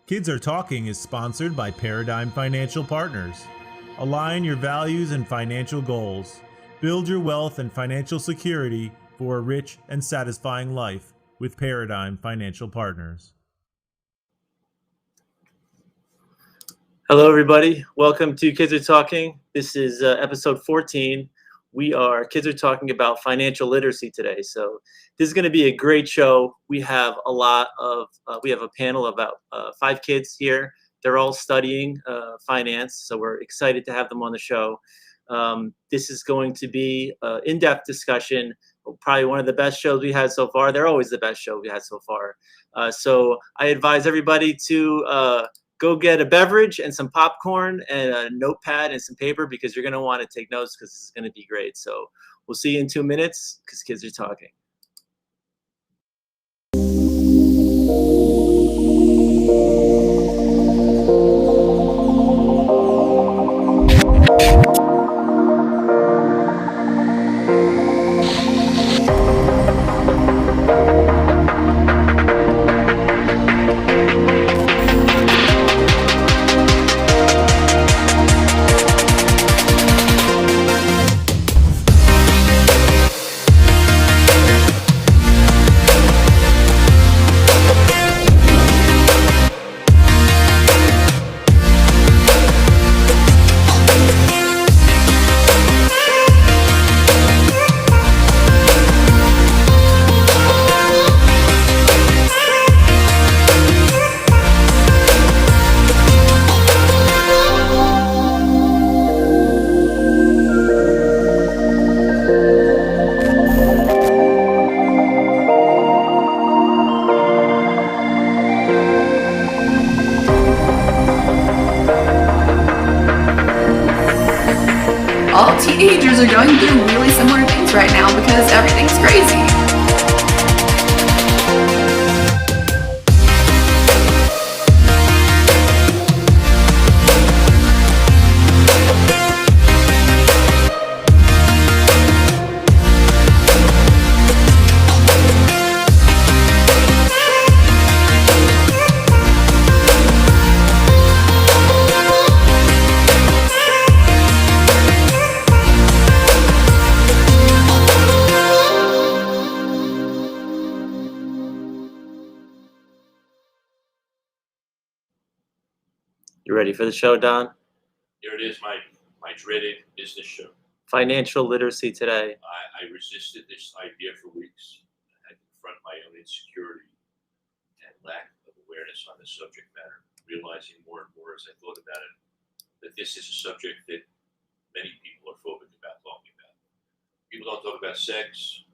Kids Are Talking is sponsored by Paradigm Financial Partners. Align your values and financial goals. Build your wealth and financial security for a rich and satisfying life with Paradigm Financial Partners. Hello, everybody. Welcome to Kids Are Talking. This is episode 14. Kids are talking about financial literacy today. So this is going to be a great show. We have we have a panel of about 5 kids here. They're all studying finance. So we're excited to have them on the show. This is going to be an in-depth discussion, probably one of the best shows we had so far. They're always the best show we had so far. So I advise everybody to go get a beverage and some popcorn and a notepad and some paper because you're going to want to take notes because this is going to be great. So we'll see you in 2 minutes because Kids Are Talking. All teenagers are going through really similar things right now because everything's crazy. You ready for the show, Don? Here it is, my dreaded business show. Financial literacy today. I resisted this idea for weeks. I had to confront my own insecurity and lack of awareness on the subject matter, realizing more and more as I thought about it that this is a subject that many people are phobic about talking about. People don't talk about sex,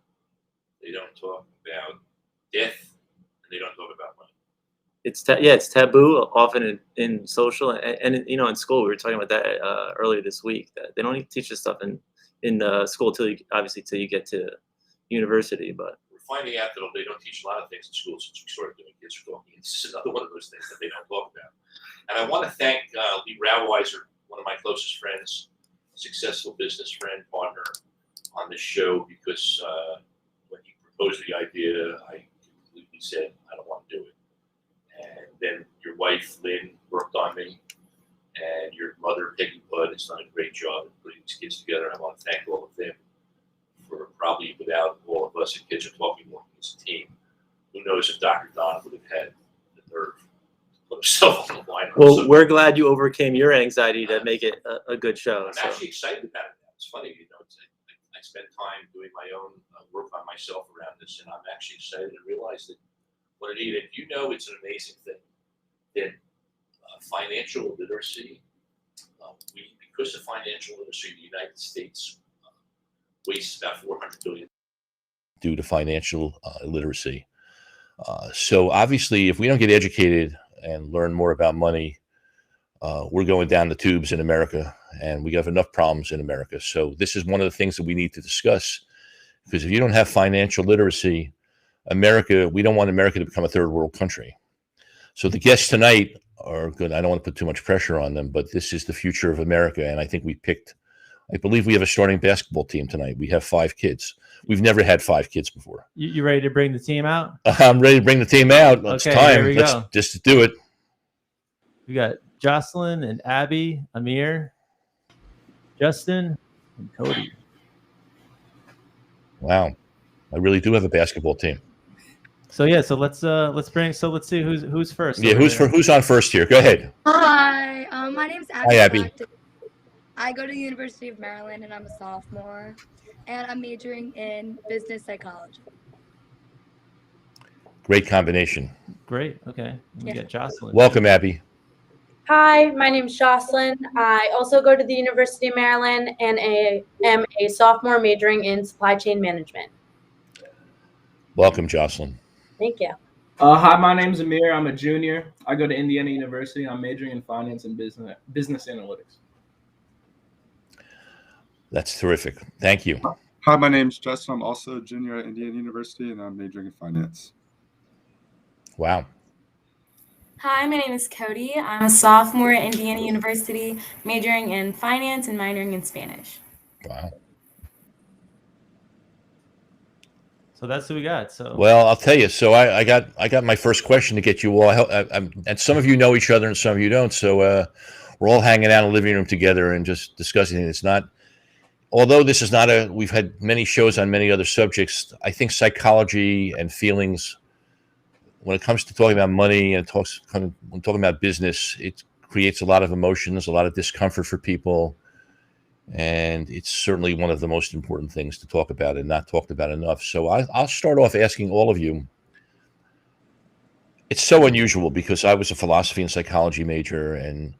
they don't talk about death, and they don't talk about money. It's taboo often in social and in school. We were talking about that earlier this week. That they don't even teach this stuff in school till you get to university. But we're finding out that they don't teach a lot of things in school since we started doing Kids Are Talking. This is another one of those things that they don't talk about. And I want to thank Lee Rauweiser, one of my closest friends, successful business friend, partner on this show, because when he proposed the idea, I completely said, I don't want to do it. And then your wife, Lynn, worked on me, and your mother, Peggy Budd, has done a great job of putting these kids together. I want to thank all of them for probably without all of us at Kids Are Talking working as a team. Who knows if Dr. Don would have had the nerve to put himself on the line. Well, we're glad you overcame your anxiety to make it a good show. I'm actually excited about it now. It's funny, I spent time doing my own work on myself around this, and I'm actually excited to realize that what I need. And it's an amazing thing that financial literacy, because of financial literacy, the United States wastes about $400 billion due to financial literacy. So obviously, if we don't get educated and learn more about money, we're going down the tubes in America, and we have enough problems in America. So this is one of the things that we need to discuss, because if you don't have financial literacy, we don't want America to become a third world country. So the guests tonight are good. I don't want to put too much pressure on them, but this is the future of America. And I think I believe we have a starting basketball team tonight. We have 5 kids. We've never had 5 kids before. You ready to bring the team out? I'm ready to bring the team out. It's okay, time. here we Let's go. just do it. We got Jocelyn and Abby, Amir, Justin, and Cody. Wow. I really do have a basketball team. So yeah, so let's see who's first. Yeah, over there. who's on first here? Go ahead. Hi, my name's Abby. Hi, Abby. Blackton. I go to the University of Maryland and I'm a sophomore, and I'm majoring in business psychology. Great combination. Great. Okay. We Yeah. got Jocelyn. Welcome, Abby. Hi, my name's Jocelyn. I also go to the University of Maryland and am a sophomore majoring in supply chain management. Welcome, Jocelyn. Thank you. Hi, my name's Amir. I'm a junior. I go to Indiana University. I'm majoring in finance and business analytics. That's terrific. Thank you. Hi, my name's Justin. I'm also a junior at Indiana University, and I'm majoring in finance. Wow. Hi, my name is Cody. I'm a sophomore at Indiana University, majoring in finance and minoring in Spanish. Wow. So that's who we got. So Well, I'll tell you. So I got my first question to get you all. And some of you know each other, and some of you don't. So we're all hanging out in the living room together and just discussing it. It's not. Although this is not a. We've had many shows on many other subjects. I think psychology and feelings, when it comes to talking about money and when talking about business, it creates a lot of emotions, a lot of discomfort for people. And it's certainly one of the most important things to talk about and not talked about enough. So I'll start off asking all of you. It's so unusual because I was a philosophy and psychology major, and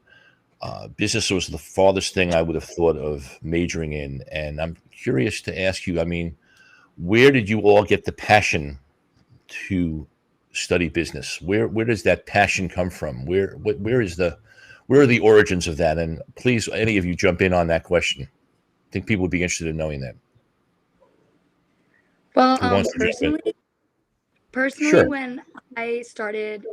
business was the farthest thing I would have thought of majoring in. And I'm curious to ask you, I mean, where did you all get the passion to study business? Where does that passion come from? Where are the origins of that? And please, any of you jump in on that question. I think people would be interested in knowing that. Well, Who wants to jump in? personally, Sure. when I started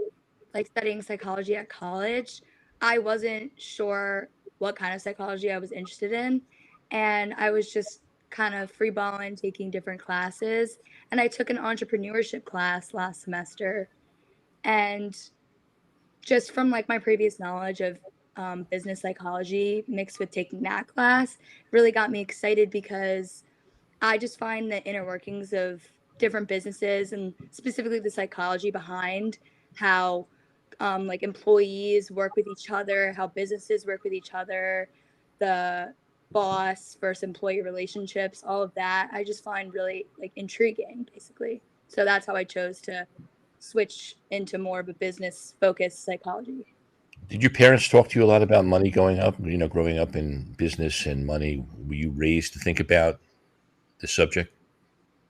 studying psychology at college, I wasn't sure what kind of psychology I was interested in, and I was just kind of freeballing, taking different classes. And I took an entrepreneurship class last semester, and just from my previous knowledge of business psychology mixed with taking that class really got me excited, because I just find the inner workings of different businesses, and specifically the psychology behind how employees work with each other, how businesses work with each other, the boss versus employee relationships, all of that I just find really intriguing, basically. So that's how I chose to switch into more of a business focused psychology. Did your parents talk to you a lot about money growing up in business and money? Were you raised to think about the subject?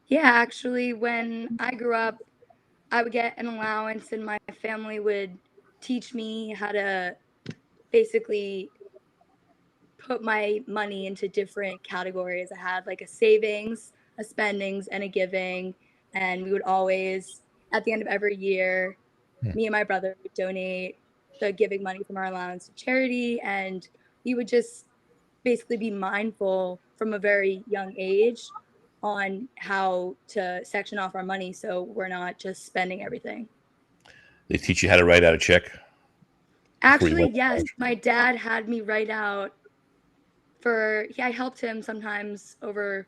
Yeah, actually, when I grew up, I would get an allowance, and my family would teach me how to basically put my money into different categories. I had a savings, a spendings, and a giving. And we would always, at the end of every year, me and my brother would donate the giving money from our allowance to charity. And we would just basically be mindful from a very young age on how to section off our money so we're not just spending everything. They teach you how to write out a check? Actually, yes. My dad had me write out I helped him sometimes over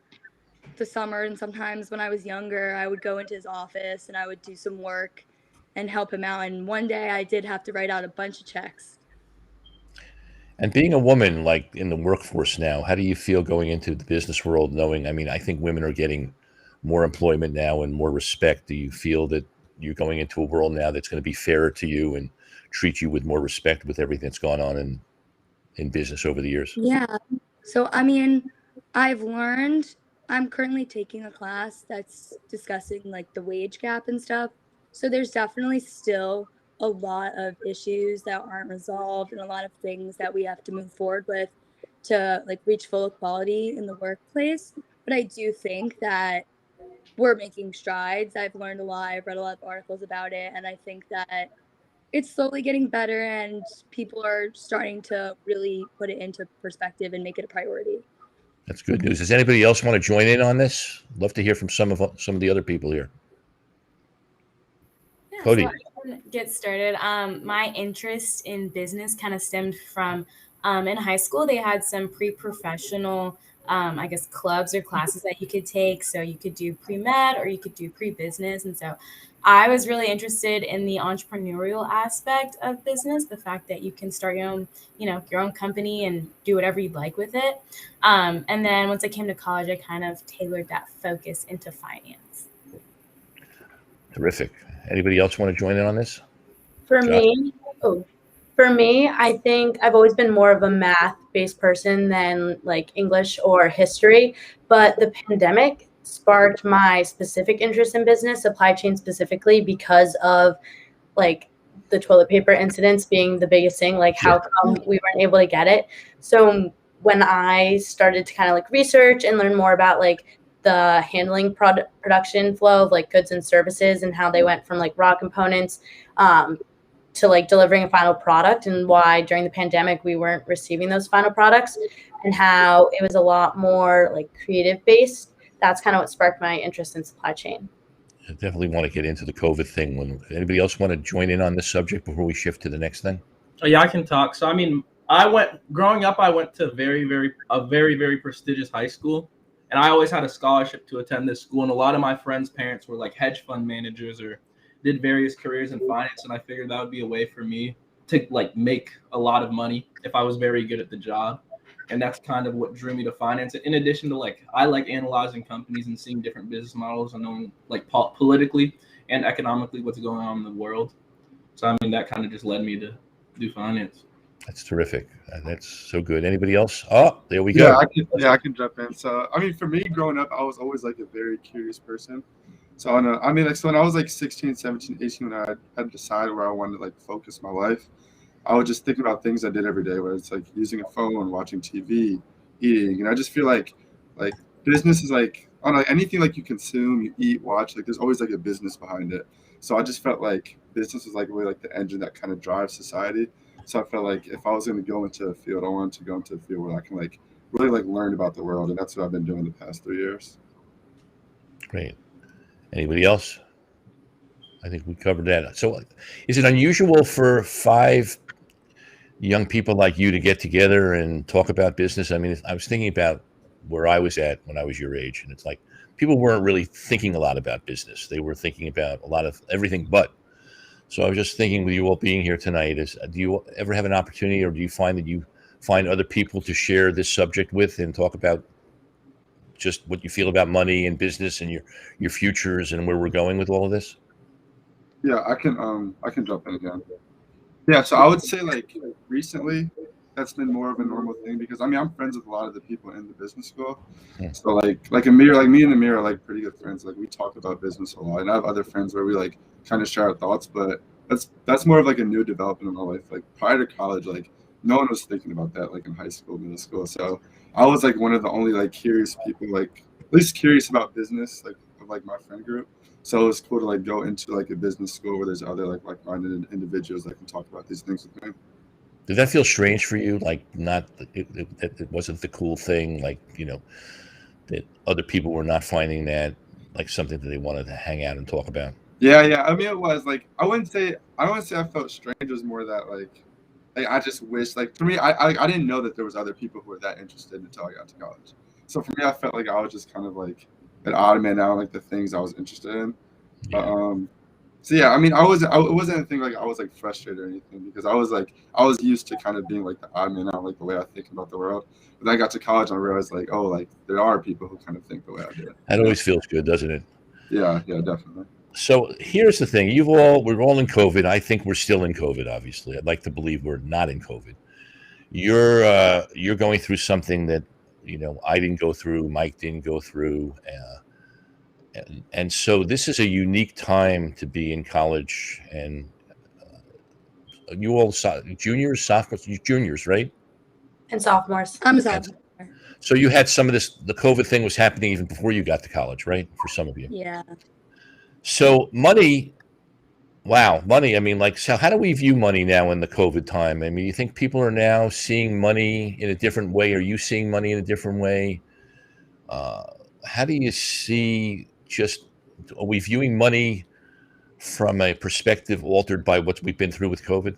the summer, and sometimes when I was younger, I would go into his office and I would do some work and help him out. And one day I did have to write out a bunch of checks. And being a woman, in the workforce now, how do you feel going into the business world, knowing, I think women are getting more employment now and more respect. Do you feel that you're going into a world now that's going to be fairer to you and treat you with more respect with everything that's gone on in business over the years? Yeah. So, I'm currently taking a class that's discussing the wage gap and stuff. So there's definitely still a lot of issues that aren't resolved, and a lot of things that we have to move forward with to reach full equality in the workplace. But I do think that we're making strides. I've learned a lot. I've read a lot of articles about it, and I think that it's slowly getting better, and people are starting to really put it into perspective and make it a priority. That's good news. Does anybody else want to join in on this? Love to hear from some of the other people here. Yeah, Cody. so can get started. My interest in business kind of stemmed from in high school, they had some pre-professional, I guess, clubs or classes that you could take. So you could do pre-med or you could do pre-business. And so I was really interested in the entrepreneurial aspect of business, the fact that you can start your own, your own company and do whatever you'd like with it. And then once I came to college, I kind of tailored that focus into finance. Terrific. Anybody else want to join in on this? For me, I think I've always been more of a math-based person than like English or history, but the pandemic sparked my specific interest in business, supply chain specifically, because of like the toilet paper incidents being the biggest thing, like how come we weren't able to get it. So when I started to kind of like research and learn more about like the handling production flow of like goods and services and how they went from like raw components to like delivering a final product, and why during the pandemic we weren't receiving those final products, and how it was a lot more like creative based. That's kind of what sparked my interest in supply chain. I definitely want to get into the COVID thing. Anybody else want to join in on this subject before we shift to the next thing? Oh, yeah, I can talk. So, I mean, growing up, I went to a very, very prestigious high school. And I always had a scholarship to attend this school. And a lot of my friends' parents were like hedge fund managers or did various careers in finance. And I figured that would be a way for me to like make a lot of money if I was very good at the job. And that's kind of what drew me to finance. In addition to like, I like analyzing companies and seeing different business models and knowing like politically and economically what's going on in the world. So, I mean, that kind of just led me to do finance. That's terrific. That's so good. Anybody else? Oh, there we go. I can jump in. So, I mean, for me growing up, I was always like a very curious person. So, when I was like 16, 17, 18, when I had decided where I wanted to like focus my life, I would just think about things I did every day, whether it's like using a phone, watching TV, eating. And I just feel like business is like, I don't know, anything like you consume, you eat, watch, like there's always like a business behind it. So I just felt like business was like really like the engine that kind of drives society. So I felt like if I was going to go into a field, I wanted to go into a field where I can like really like learn about the world. And that's what I've been doing the past 3 years. Great. Anybody else? I think we covered that. So is it unusual for 5 young people like you to get together and talk about business? I mean, I was thinking about where I was at when I was your age, and it's like people weren't really thinking a lot about business. They were thinking about a lot of everything but. So I was just thinking with you all being here tonight, do you ever have an opportunity, or do you find that you find other people to share this subject with and talk about just what you feel about money and business and your futures and where we're going with all of this? Yeah, I can jump in again. Yeah, so I would say like recently that's been more of a normal thing, because I mean I'm friends with a lot of the people in the business school. So like Amir, like me and Amir are like pretty good friends. Like we talk about business a lot, and I have other friends where we like kind of share our thoughts. But that's more of like a new development in my life. Like prior to college, like no one was thinking about that like in high school, middle school. So I was like one of the only like curious people, like at least curious about business, like of like my friend group. So it was cool to like go into like a business school where there's other like-minded individuals that can talk about these things with me. Did that feel strange for you? Like it wasn't the cool thing, like, that other people were not finding that like something that they wanted to hang out and talk about? Yeah. I mean, it was like, I wouldn't say I felt strange. It was more that like I just wish, like for me, I didn't know that there was other people who were that interested until I got to college. So for me, I felt like I was just kind of like an odd man out, like the things I was interested in. Yeah. So yeah, I mean, it wasn't anything like I was like frustrated or anything, because I was used to kind of being like the odd man out, like the way I think about the world. But then I got to college and I realized like, oh, like there are people who kind of think the way I do. That always feels good, doesn't it? Yeah, definitely. So here's the thing: we're all in COVID. I think we're still in COVID. Obviously, I'd like to believe we're not in COVID. You're going through something that I didn't go through, Mike didn't go through. And so this is a unique time to be in college, and you all juniors, sophomores, juniors, right? And sophomores. I'm a sophomore. So you had some of this, the COVID thing was happening even before you got to college, right? For some of you. Yeah. So money, I mean, like, so how do we view money now in the COVID time? I mean, you think people are now seeing money in a different way? Are you seeing money in a different way? How do you see, are we viewing money from a perspective altered by what we've been through with COVID?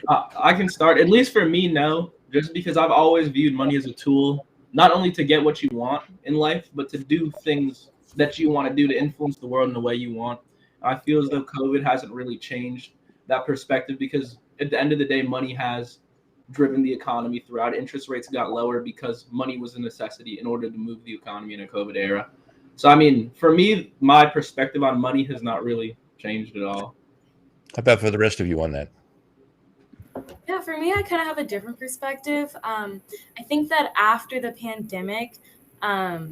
I can start. At least for me, no. Just because I've always viewed money as a tool, not only to get what you want in life, but to do things that you want to do to influence the world in the way you want. I feel as though COVID hasn't really changed that perspective, because at the end of the day, money has driven the economy throughout. Interest rates got lower because money was a necessity in order to move the economy in a COVID era. So, I mean, for me, my perspective on money has not really changed at all. How about for the rest of you on that? Yeah, for me, I kind of have a different perspective. I think that after the pandemic, I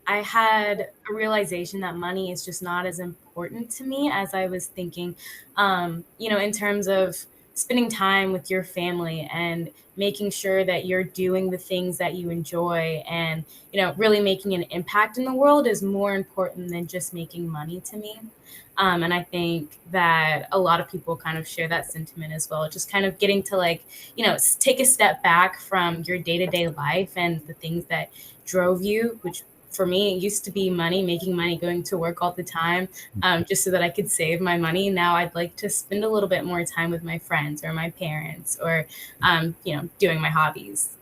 had a realization that money is just not as important to me as I was thinking, in terms of spending time with your family and making sure that you're doing the things that you enjoy and, really making an impact in the world is more important than just making money to me. And I think that a lot of people kind of share that sentiment as well. Just kind of getting to take a step back from your day-to-day life and the things that drove you, which for me, it used to be money, making money, going to work all the time, just so that I could save my money. Now I'd like to spend a little bit more time with my friends or my parents or, doing my hobbies.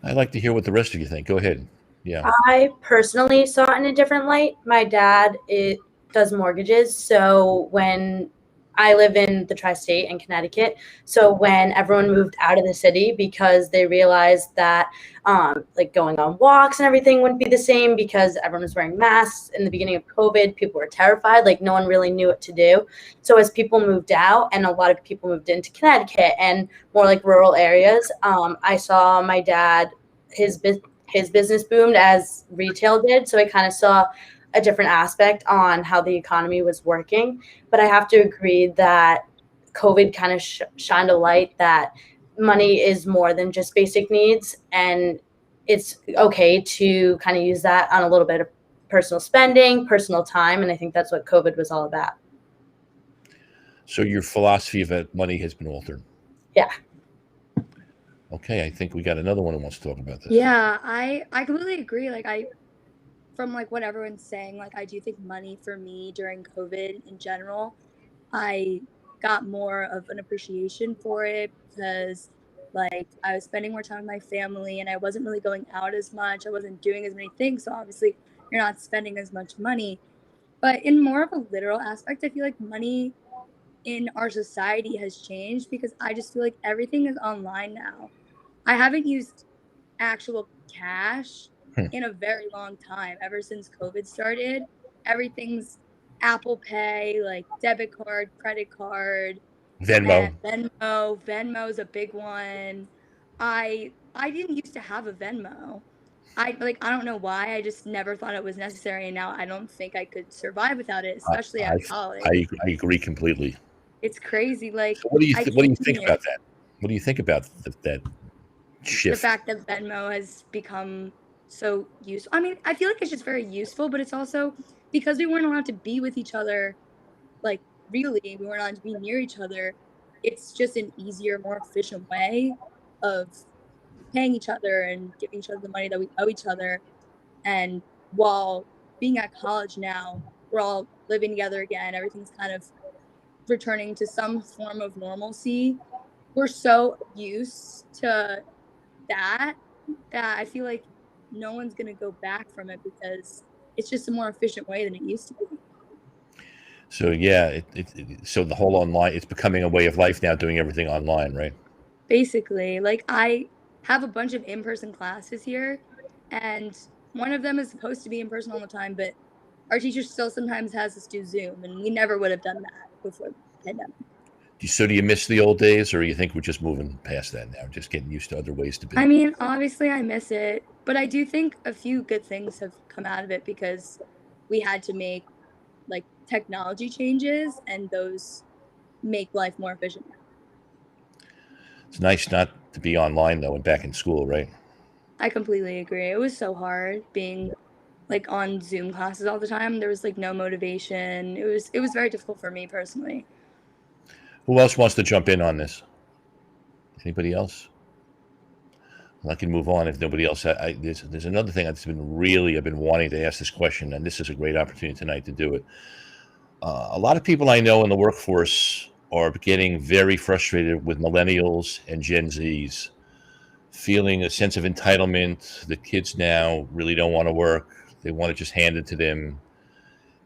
I'd like to hear what the rest of you think. Go ahead. Yeah. I personally saw it in a different light. My dad does mortgages. So when I live in the tri-state in Connecticut. So when everyone moved out of the city because they realized that going on walks and everything wouldn't be the same because everyone was wearing masks in the beginning of COVID, people were terrified, no one really knew what to do. So as people moved out and a lot of people moved into Connecticut and more rural areas, I saw my dad, his business boomed as retail did. So I kind of saw a different aspect on how the economy was working. But I have to agree that COVID kind of shined a light that money is more than just basic needs. And it's okay to kind of use that on a little bit of personal spending, personal time. And I think that's what COVID was all about. So your philosophy of money has been altered. Yeah. Okay. I think we got another one who wants to talk about this. Yeah, I completely agree. From what everyone's saying, I do think money for me during COVID in general, I got more of an appreciation for it because I was spending more time with my family and I wasn't really going out as much. I wasn't doing as many things. So obviously you're not spending as much money. But in more of a literal aspect, I feel like money in our society has changed because I just feel like everything is online now. I haven't used actual cash in a very long time. Ever since COVID started, everything's Apple Pay, debit card, credit card, Venmo. Venmo's a big one. I didn't used to have a Venmo. I don't know why. I just never thought it was necessary, and now I don't think I could survive without it, especially at college. I agree completely. It's crazy. So what do you think about that? What do you think about that shift? The fact that Venmo has become so useful. I mean, I feel like it's just very useful, but it's also because we weren't allowed to be with each other, really, we weren't allowed to be near each other. It's just an easier, more efficient way of paying each other and giving each other the money that we owe each other. And while being at college now, we're all living together again. Everything's kind of returning to some form of normalcy. We're so used to that I feel like no one's going to go back from it because it's just a more efficient way than it used to be. So yeah, so the whole online, it's becoming a way of life now, doing everything online, right? Basically, I have a bunch of in-person classes here, and one of them is supposed to be in person all the time, but our teacher still sometimes has us do Zoom, and we never would have done that before the pandemic. So do you miss the old days, or you think we're just moving past that now, just getting used to other ways to be? I mean, obviously I miss it, but I do think a few good things have come out of it because we had to make technology changes, and those make life more efficient. It's nice not to be online though and back in school, right? I completely agree. It was so hard being on Zoom classes all the time. There was no motivation. It was very difficult for me personally. Who else wants to jump in on this? Anybody else? Well, I can move on if nobody else. There's another thing I've been wanting to ask this question, and this is a great opportunity tonight to do it. A lot of people I know in the workforce are getting very frustrated with millennials and Gen Zs, feeling a sense of entitlement. The kids now really don't want to work. They want it just handed to them.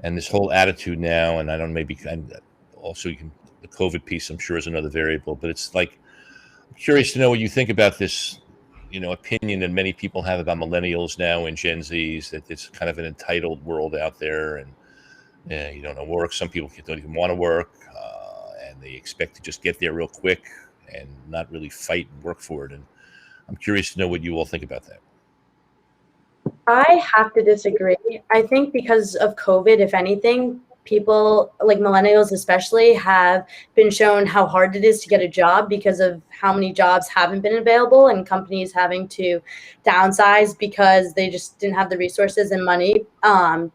And this whole attitude now, and I don't know, maybe also the COVID piece, I'm sure, is another variable, but it's like, I'm curious to know what you think about this, opinion that many people have about millennials now and Gen Zs, that it's kind of an entitled world out there, and you don't know work. Some people don't even want to work, and they expect to just get there real quick and not really fight and work for it. And I'm curious to know what you all think about that. I have to disagree. I think because of COVID, if anything, people like millennials especially have been shown how hard it is to get a job because of how many jobs haven't been available and companies having to downsize because they just didn't have the resources and money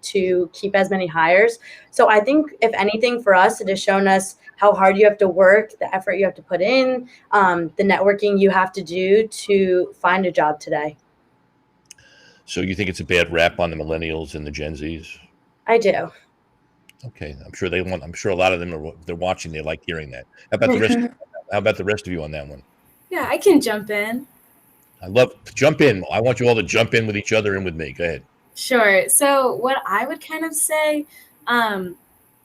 to keep as many hires. So I think if anything for us, it has shown us how hard you have to work, the effort you have to put in, the networking you have to do to find a job today. So you think it's a bad rap on the millennials and the Gen Zs? I do. Okay, I'm sure I'm sure a lot of them they're watching. They like hearing that. How about the rest of you on that one? Yeah, I can jump in. I love to jump in. I want you all to jump in with each other and with me. Go ahead. Sure. So what I would kind of say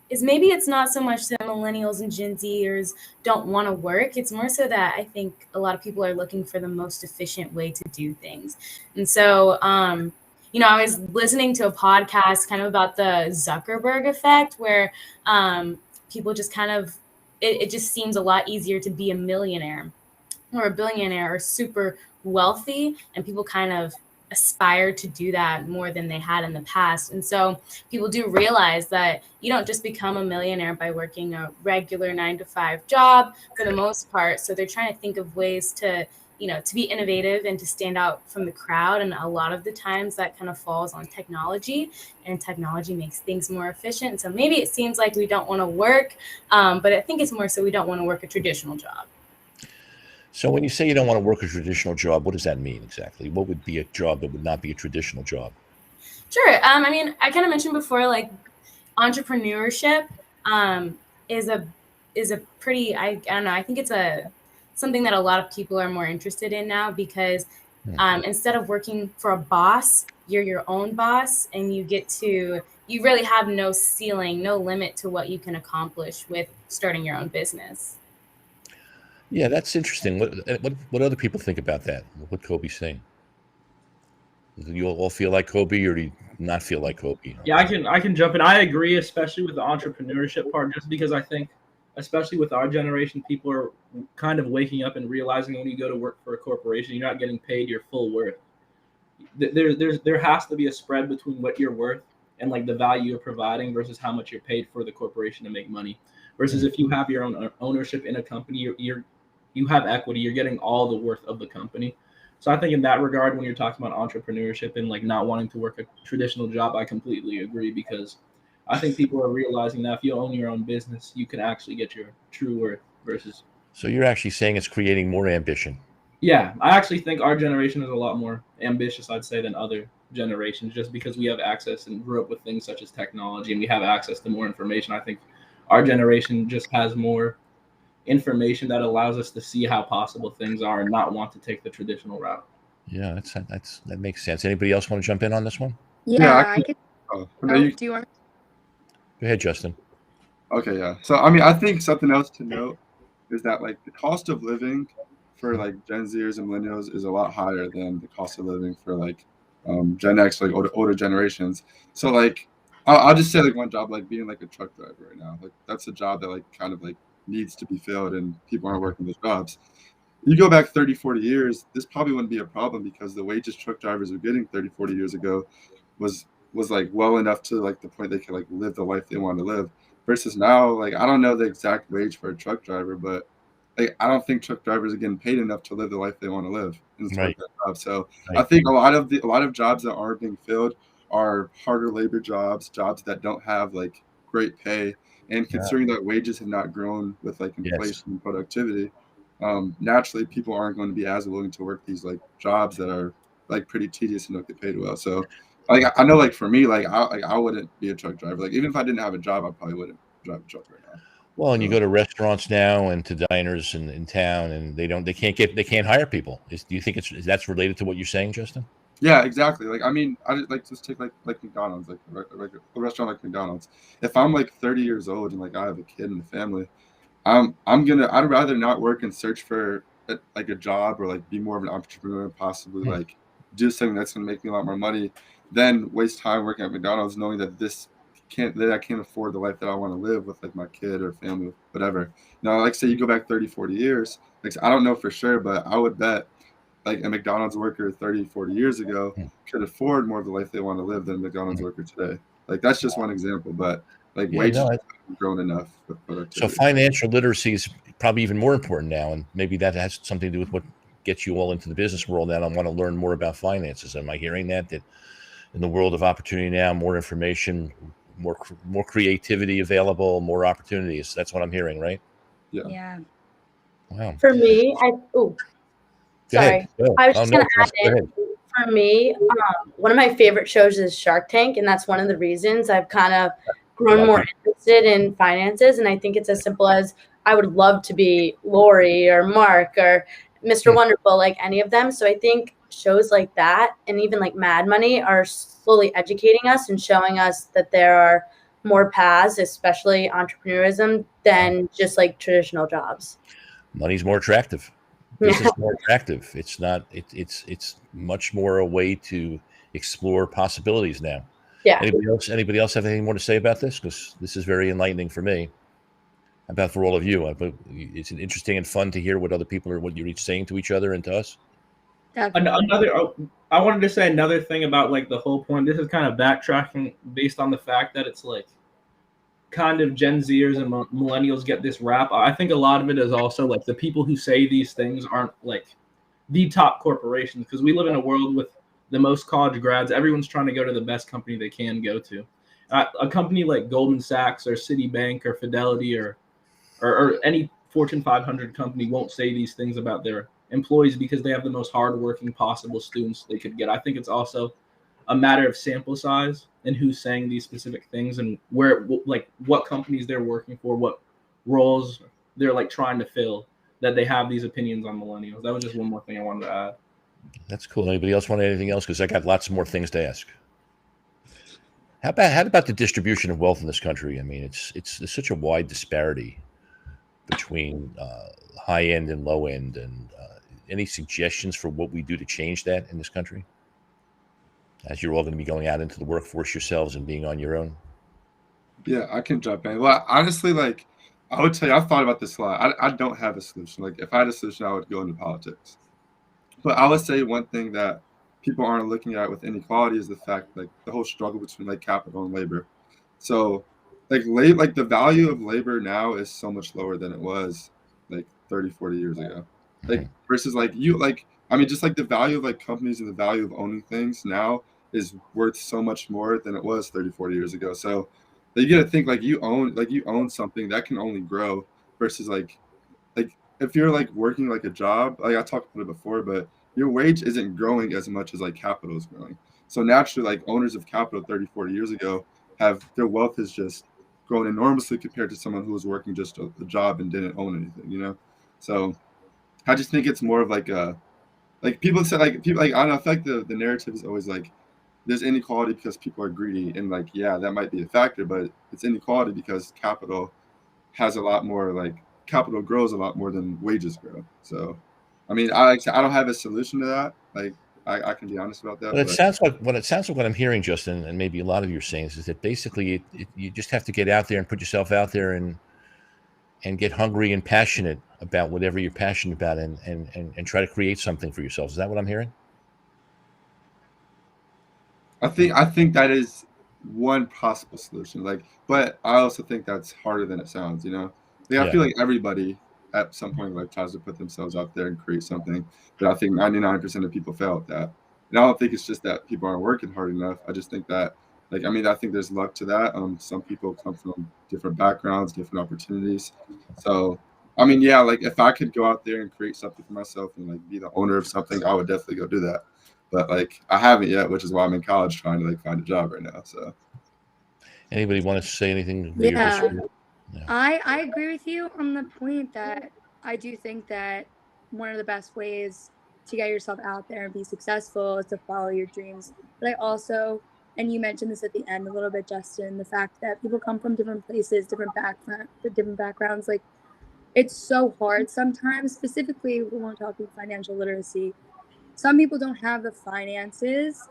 is maybe it's not so much that millennials and Gen Zers don't want to work. It's more so that I think a lot of people are looking for the most efficient way to do things. And so, I was listening to a podcast kind of about the Zuckerberg effect, where people just kind of, it just seems a lot easier to be a millionaire or a billionaire or super wealthy, and people kind of aspire to do that more than they had in the past. And so people do realize that you don't just become a millionaire by working a regular 9-to-5 job for the most part. So they're trying to think of ways to be innovative and to stand out from the crowd. And a lot of the times that kind of falls on technology, and technology makes things more efficient. So maybe it seems like we don't want to work, but I think it's more so we don't want to work a traditional job. So when you say you don't want to work a traditional job, what does that mean exactly? What would be a job that would not be a traditional job? Sure. I kind of mentioned before, like entrepreneurship is a pretty, I don't know, I think it's something that a lot of people are more interested in now, because instead of working for a boss, you're your own boss, and you really have no ceiling, no limit to what you can accomplish with starting your own business. Yeah, that's interesting. What other people think about that? What Kobe's saying? Do you all feel like Kobe, or do you not feel like Kobe? Yeah, I can jump in. I agree, especially with the entrepreneurship part, just because I think, especially with our generation, people are kind of waking up and realizing when you go to work for a corporation, you're not getting paid your full worth. There has to be a spread between what you're worth and like the value you're providing versus how much you're paid for the corporation to make money. Versus if you have your own ownership in a company, you have equity, you're getting all the worth of the company. So I think in that regard, when you're talking about entrepreneurship and like not wanting to work a traditional job, I completely agree, because I think people are realizing that if you own your own business, you can actually get your true worth versus. So you're actually saying it's creating more ambition. Yeah, I actually think our generation is a lot more ambitious, I'd say, than other generations, just because we have access and grew up with things such as technology, and we have access to more information. I think our generation just has more information that allows us to see how possible things are and not want to take the traditional route. Yeah, that makes sense. Anybody else want to jump in on this one? Yeah, I could. Do you want? Go ahead, Justin. Okay, yeah. So I think something else to note is that like the cost of living for like Gen Zers and millennials is a lot higher than the cost of living for like Gen X, like older generations. So like I'll just say like one job, like being like a truck driver right now. Like that's a job that like kind of like needs to be filled, and people aren't working those jobs. You go back 30, 40 years, this probably wouldn't be a problem, because the wages truck drivers were getting 30, 40 years ago was like well enough to like the point they could like live the life they want to live. Versus now, like I don't know the exact wage for a truck driver, but like I don't think truck drivers are getting paid enough to live the life they want to live in that job. So I think a lot of jobs that are being filled are harder labor jobs that don't have like great pay. And considering that wages have not grown with like inflation and productivity, naturally people aren't going to be as willing to work these like jobs that are like pretty tedious and don't get paid well. So like I know, like for me, I wouldn't be a truck driver. Like even if I didn't have a job, I probably wouldn't drive a truck right now. Well, and you go to restaurants now and to diners in town, and they can't hire people. Do you think that's related to what you're saying, Justin? Yeah, exactly. Like, I mean, I like just take like McDonald's, like a restaurant like McDonald's. If I'm like 30 years old and like I have a kid and a family, I'd rather not work and search for like a job or like be more of an entrepreneur, possibly like do something that's going to make me a lot more money than waste time working at McDonald's, knowing that I can't afford the life that I want to live with like my kid or family, whatever. Now, like say you go back 30, 40 years, like I don't know for sure, but I would bet like a McDonald's worker 30, 40 years ago could afford more of the life they want to live than a McDonald's worker today. Like that's just one example, but like wages haven't grown enough with productivity. So financial literacy is probably even more important now, and maybe that has something to do with what gets you all into the business world now. I want to learn more about finances. Am I hearing that in the world of opportunity now, more information, more creativity available, more opportunities? That's what I'm hearing, right? Yeah. Wow. For me, sorry. I was just going to add in, for me, one of my favorite shows is Shark Tank, and that's one of the reasons I've kind of grown more interested in finances. And I think it's as simple as I would love to be Lori or Mark or Mr. Wonderful, like any of them. So I think shows like that and even like Mad Money are slowly educating us and showing us that there are more paths, especially entrepreneurism, than just like traditional jobs. Money's more attractive. This is more attractive. It's not. It's much more a way to explore possibilities now. Yeah. Anybody else have anything more to say about this? Because this is very enlightening for me. About for all of you, it's interesting and fun to hear what other people what you're each saying to each other and to us. I wanted to say another thing about like the whole point. This is kind of backtracking based on the fact that it's like kind of Gen Zers and millennials get this rap. I think a lot of it is also like the people who say these things aren't like the top corporations, because we live in a world with the most college grads. Everyone's trying to go to the best company they can go to. A company like Goldman Sachs or Citibank or Fidelity or any Fortune 500 company won't say these things about their employees because they have the most hardworking possible students they could get. I think it's also a matter of sample size and who's saying these specific things and where, like, what companies they're working for, what roles they're like trying to fill, that they have these opinions on millennials. That was just one more thing I wanted to add. That's cool. Anybody else want anything else? Because I got lots more things to ask. How about the distribution of wealth in this country? I mean, there's such a wide disparity between high end and low end, and any suggestions for what we do to change that in this country? As you're all going to be going out into the workforce yourselves and being on your own. Yeah, I can jump in. Well, honestly, like I would tell you, I've thought about this a lot. I don't have a solution. Like if I had a solution, I would go into politics. But I would say one thing that people aren't looking at with inequality is the fact, like the whole struggle between like capital and labor. So like the value of labor now is so much lower than it was like 30, 40 years ago. Like versus like just like the value of like companies and the value of owning things now is worth so much more than it was 30, 40 years ago. So you got to think like you own something that can only grow versus like if you're like working like a job, like I talked about it before, but your wage isn't growing as much as like capital is growing. So naturally, like owners of capital 30, 40 years ago their wealth has just grown enormously compared to someone who was working just a job and didn't own anything, you know? So I just think it's more of like people say I don't know, I feel like the narrative is always like there's inequality because people are greedy, and like yeah, that might be a factor, but it's inequality because capital grows a lot more than wages grow. So I mean, I don't have a solution to that. Like I can be honest about that. But it sounds like what I'm hearing, Justin, and maybe a lot of you are saying is that basically you just have to get out there and put yourself out there and get hungry and passionate about whatever you're passionate about and try to create something for yourselves. Is that what I'm hearing? I think that is one possible solution. Like, but I also think that's harder than it sounds, you know? Like, I feel like everybody at some point like tries to put themselves out there and create something, but I think 99% of people fail at that. And I don't think it's just that people aren't working hard enough. I just think that I think there's luck to that. Some people come from different backgrounds, different opportunities. So I mean, yeah, like if I could go out there and create something for myself and like be the owner of something, I would definitely go do that. but like I haven't yet, which is why I'm in college trying to like find a job right now. So Anybody want to say anything? Yeah. I agree with you on the point that I do think that one of the best ways to get yourself out there and be successful is to follow your dreams. But I also, and you mentioned this at the end a little bit, Justin, the fact that people come from different places, different backgrounds. Like, it's so hard sometimes, specifically when we're talking financial literacy. Some people don't have the finances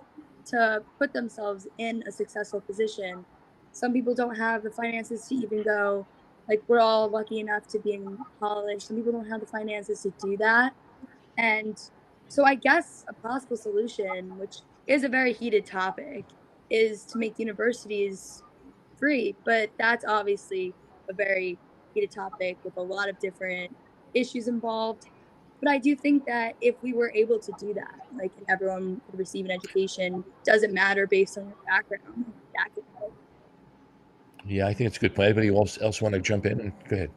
to put themselves in a successful position. Some people don't have the finances to even go, like, we're all lucky enough to be in college. Some people don't have the finances to do that. And so I guess a possible solution, which is a very heated topic, is to make universities free. But that's obviously a very heated topic with a lot of different issues involved. But I do think that if we were able to do that, like, and everyone could receive an education, doesn't matter based on your background. That could help. Yeah, I think it's a good point. Anybody else want to jump in? Go ahead.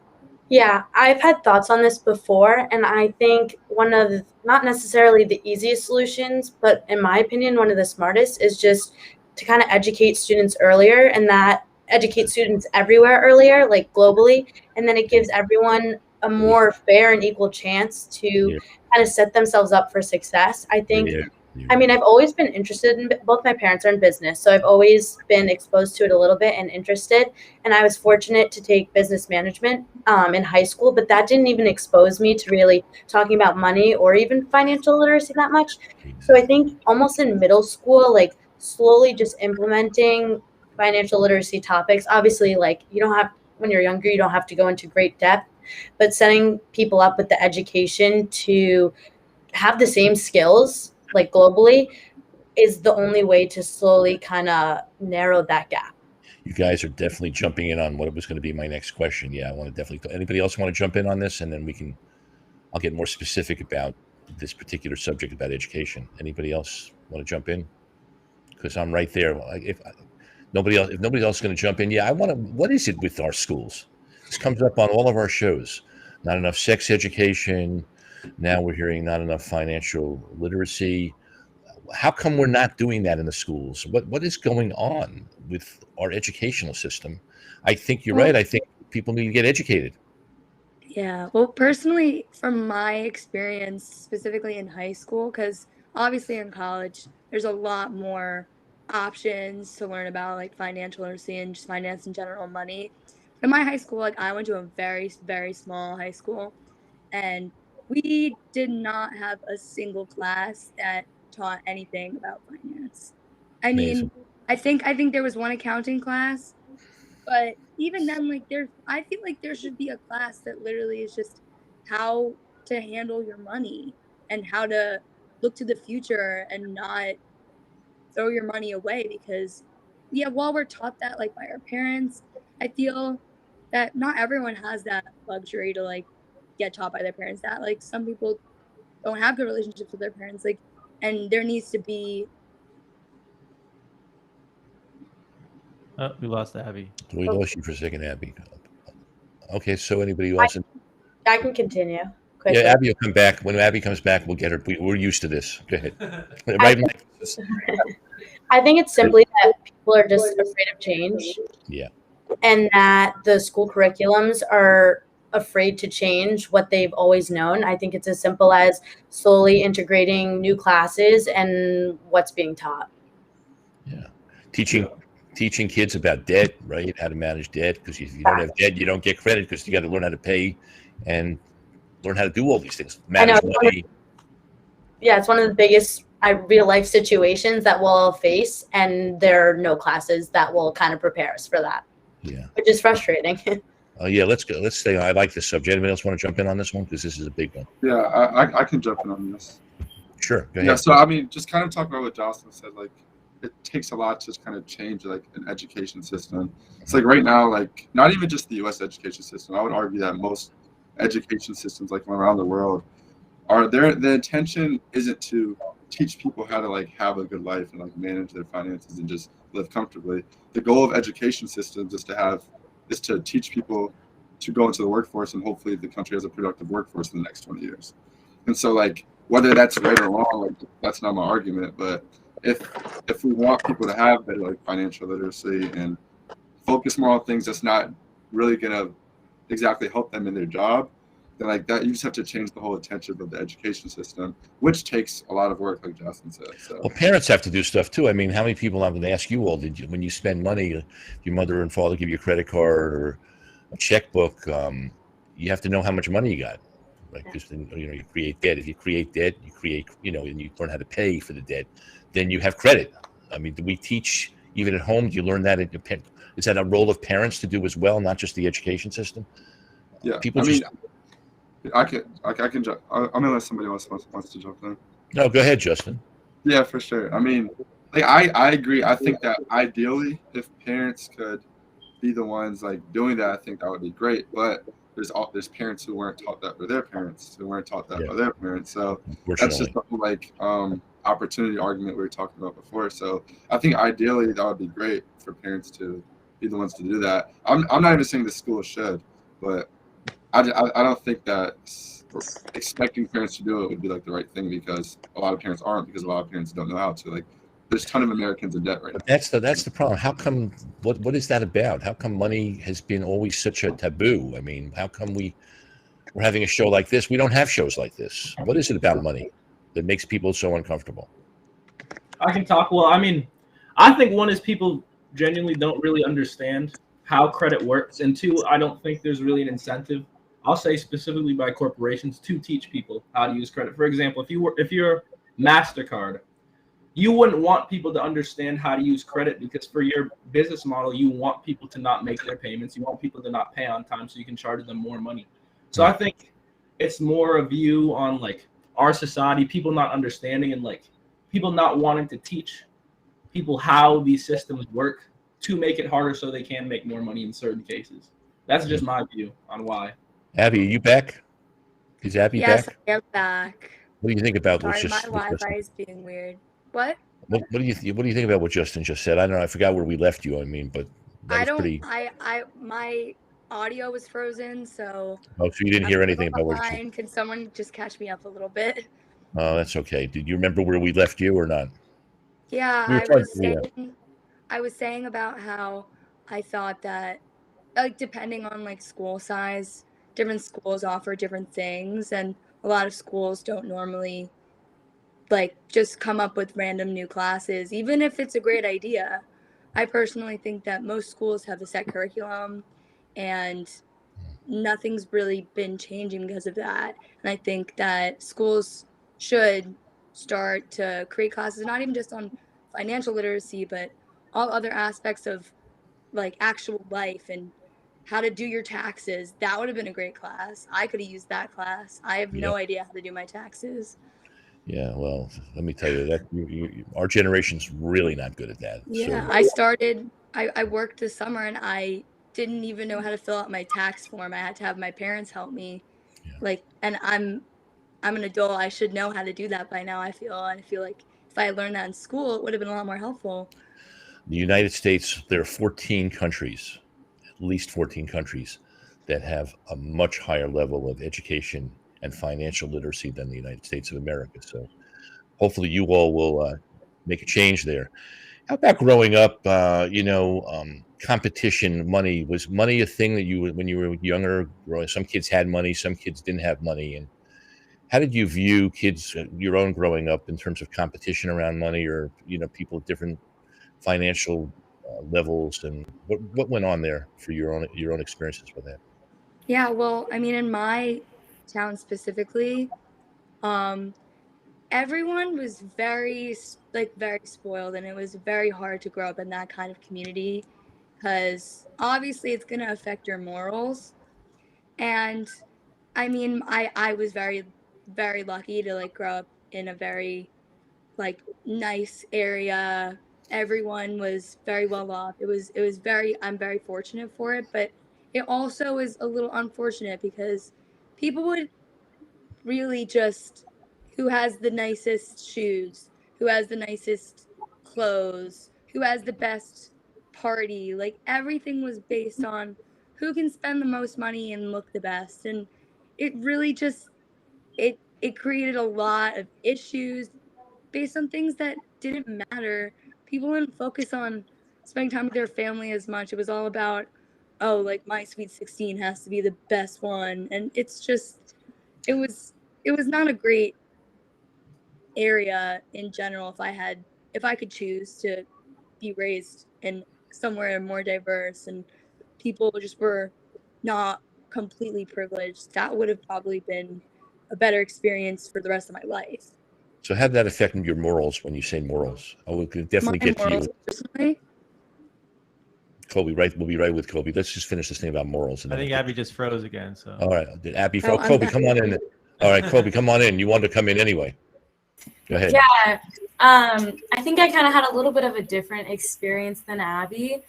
Yeah, I've had thoughts on this before, and I think one of not necessarily the easiest solutions, but in my opinion, one of the smartest is just to kind of educate students earlier, and that educate students everywhere earlier, like globally, and then it gives everyone a more fair and equal chance to kind of set themselves up for success. I think, I mean, I've always been interested in, both my parents are in business, so I've always been exposed to it a little bit and interested. And I was fortunate to take business management in high school, but that didn't even expose me to really talking about money or even financial literacy that much. So I think almost in middle school, like slowly just implementing financial literacy topics. Obviously, like you don't have, when you're younger, you don't have to go into great depth, but setting people up with the education to have the same skills like globally is the only way to slowly kind of narrow that gap. You guys are definitely jumping in on what was going to be my next question. Yeah, I want to definitely. Anybody else want to jump in on this, and then I'll get more specific about this particular subject about education. Anybody else want to jump in? Because I'm right there. If nobody else is going to jump in, yeah, I want to. What is it with our schools? This comes up on all of our shows. Not enough sex education. Now we're hearing not enough financial literacy. How come we're not doing that in the schools? What is going on with our educational system? I think you're right. I think people need to get educated. Yeah. Well, personally, from my experience, specifically in high school, because obviously in college, there's a lot more options to learn about, like financial literacy and just finance in general, money. In my high school, like I went to a very, very small high school, and we did not have a single class that taught anything about finance. I mean, I think there was one accounting class, but even then, like I feel like there should be a class that literally is just how to handle your money and how to look to the future and not throw your money away. Because while we're taught that like by our parents, I feel that not everyone has that luxury to like get taught by their parents. That like some people don't have good relationships with their parents, like, and there needs to be. Oh, we lost Abby. We lost you for a second, Abby. Okay, so anybody else? I can continue. Yeah, Abby will come back. When Abby comes back, we'll get her. We're used to this. Go ahead. Right, Mike? I think it's simply that people are just afraid of change. Yeah. And that the school curriculums are afraid to change what they've always known. I think it's as simple as slowly integrating new classes and what's being taught. Yeah. Teaching kids about debt, right? How to manage debt, because if you don't have debt, you don't get credit, because you got to learn how to pay and learn how to do all these things. Manage money. Yeah, it's one of the biggest real life situations that we'll all face, and there are no classes that will kind of prepare us for that. Yeah. Which is frustrating. Yeah, let's go. Let's stay on. I like this subject. Anybody else want to jump in on this one? Because this is a big one. Yeah, I can jump in on this. Sure. Go ahead. Yeah, so I mean, just kind of talking about what Jocelyn said, like it takes a lot to kind of change like an education system. It's like right now, like not even just the U.S. education system. I would argue that most education systems, like around the world, the intention isn't to teach people how to like have a good life and like manage their finances and just live comfortably. The goal of education systems is to teach people to go into the workforce, and hopefully the country has a productive workforce in the next 20 years. And so like whether that's right or wrong, like that's not my argument. But if we want people to have better like financial literacy and focus more on things that's not really gonna exactly help them in their job, then like that you just have to change the whole attention of the education system, which takes a lot of work, like Justin said. So Well, parents have to do stuff too. I mean, how many people, I'm going to ask you all, did you, when you spend money, your mother and father give you a credit card or a checkbook, you have to know how much money you got, right? Because you create debt. If you create debt, you create, and you learn how to pay for the debt, then you have credit. I mean, do we teach even at home? Do you learn that? Is that a role of parents to do as well, not just the education system? Yeah, People I mean, just, I can jump. I'm gonna let somebody else wants to jump in. no, go ahead, Justin. Yeah, for sure. I mean, like I agree. I think that ideally, if parents could be the ones like doing that, I think that would be great. But there's parents who weren't taught that by their parents, who weren't taught that by their parents. So that's just the whole like opportunity argument we were talking about before. So I think ideally that would be great for parents to be the ones to do that. I'm not even saying the school should, but I don't think that expecting parents to do it would be like the right thing, because a lot of parents aren't, because a lot of parents don't know how to. Like there's a ton of Americans in debt right now. That's the problem. How come? What is that about? How come money has been always such a taboo? I mean, how come we're having a show like this? We don't have shows like this. What is it about money that makes people so uncomfortable? I can talk. Well, I mean, I think one is people genuinely don't really understand how credit works, and two, I don't think there's really an incentive, I'll say specifically by corporations, to teach people how to use credit. For example, if you're MasterCard, you wouldn't want people to understand how to use credit, because for your business model, you want people to not make their payments. You want people to not pay on time so you can charge them more money. So I think it's more a view on like our society, people not understanding, and like people not wanting to teach people how these systems work to make it harder so they can make more money in certain cases. That's just my view on why. Abby, are you back? Is Abby Yes, back? I am back. What do you think about Sorry, what's my just? what Wi-Fi Justin- is being weird. What? What do you think about what Justin just said? I don't know. I forgot where we left you. I mean, but that I was don't. pretty. My audio was frozen, so. Oh, so you didn't I'm hear a anything little about what? behind. Can someone just catch me up a little bit? Oh, that's okay. Did you remember where we left you or not? Yeah, We were talking- I was saying about how I thought that, like, depending on like school size, different schools offer different things, and a lot of schools don't normally like just come up with random new classes, even if it's a great idea. I personally think that most schools have a set curriculum, and nothing's really been changing because of that. And I think that schools should start to create classes, not even just on financial literacy, but all other aspects of like actual life and how to do your taxes. That would have been a great class. I could have used that class. I have no idea how to do my taxes. Yeah, well, let me tell you that our generation's really not good at that. Yeah, So, I worked this summer and I didn't even know how to fill out my tax form. I had to have my parents help me. Like, and I'm an adult. I should know how to do that by now, I feel. And I feel like if I had learned that in school, it would have been a lot more helpful. the United States, there are 14 countries, at least 14 countries, that have a much higher level of education and financial literacy than the United States of America. So hopefully you all will make a change there. How about growing up, competition, money? Was money a thing that when you were younger, some kids had money, some kids didn't have money? And how did you view kids, your own growing up, in terms of competition around money, or, people at different financial levels, and what went on there for your own experiences with that? Yeah, well, I mean, in my town specifically, everyone was very spoiled, and it was very hard to grow up in that kind of community because obviously it's going to affect your morals. And I mean, I was very, very lucky to like grow up in a very like nice area. Everyone was very well off. It was very, I'm very fortunate for it, but it also is a little unfortunate because people would really just, who has the nicest shoes, who has the nicest clothes, who has the best party, like everything was based on who can spend the most money and look the best. And it really just it it created a lot of issues based on things that didn't matter. People didn't focus on spending time with their family as much. It was all about, oh, like my Sweet 16 has to be the best one. And it's just, it was not a great area in general if I could choose to be raised in somewhere more diverse and people just were not completely privileged. That would have probably been a better experience for the rest of my life. So how did that affect your morals when you say morals? I will definitely get to you. Personally, Kobe, right? We'll be right with Kobe. Let's just finish this thing about morals. I think Abby just froze again. So. All right. Did Abby Oh, froze? Kobe, come on in. All right, Kobe, come on in. You wanted to come in anyway. Go ahead. Yeah. I think I kind of had a little bit of a different experience than Abby.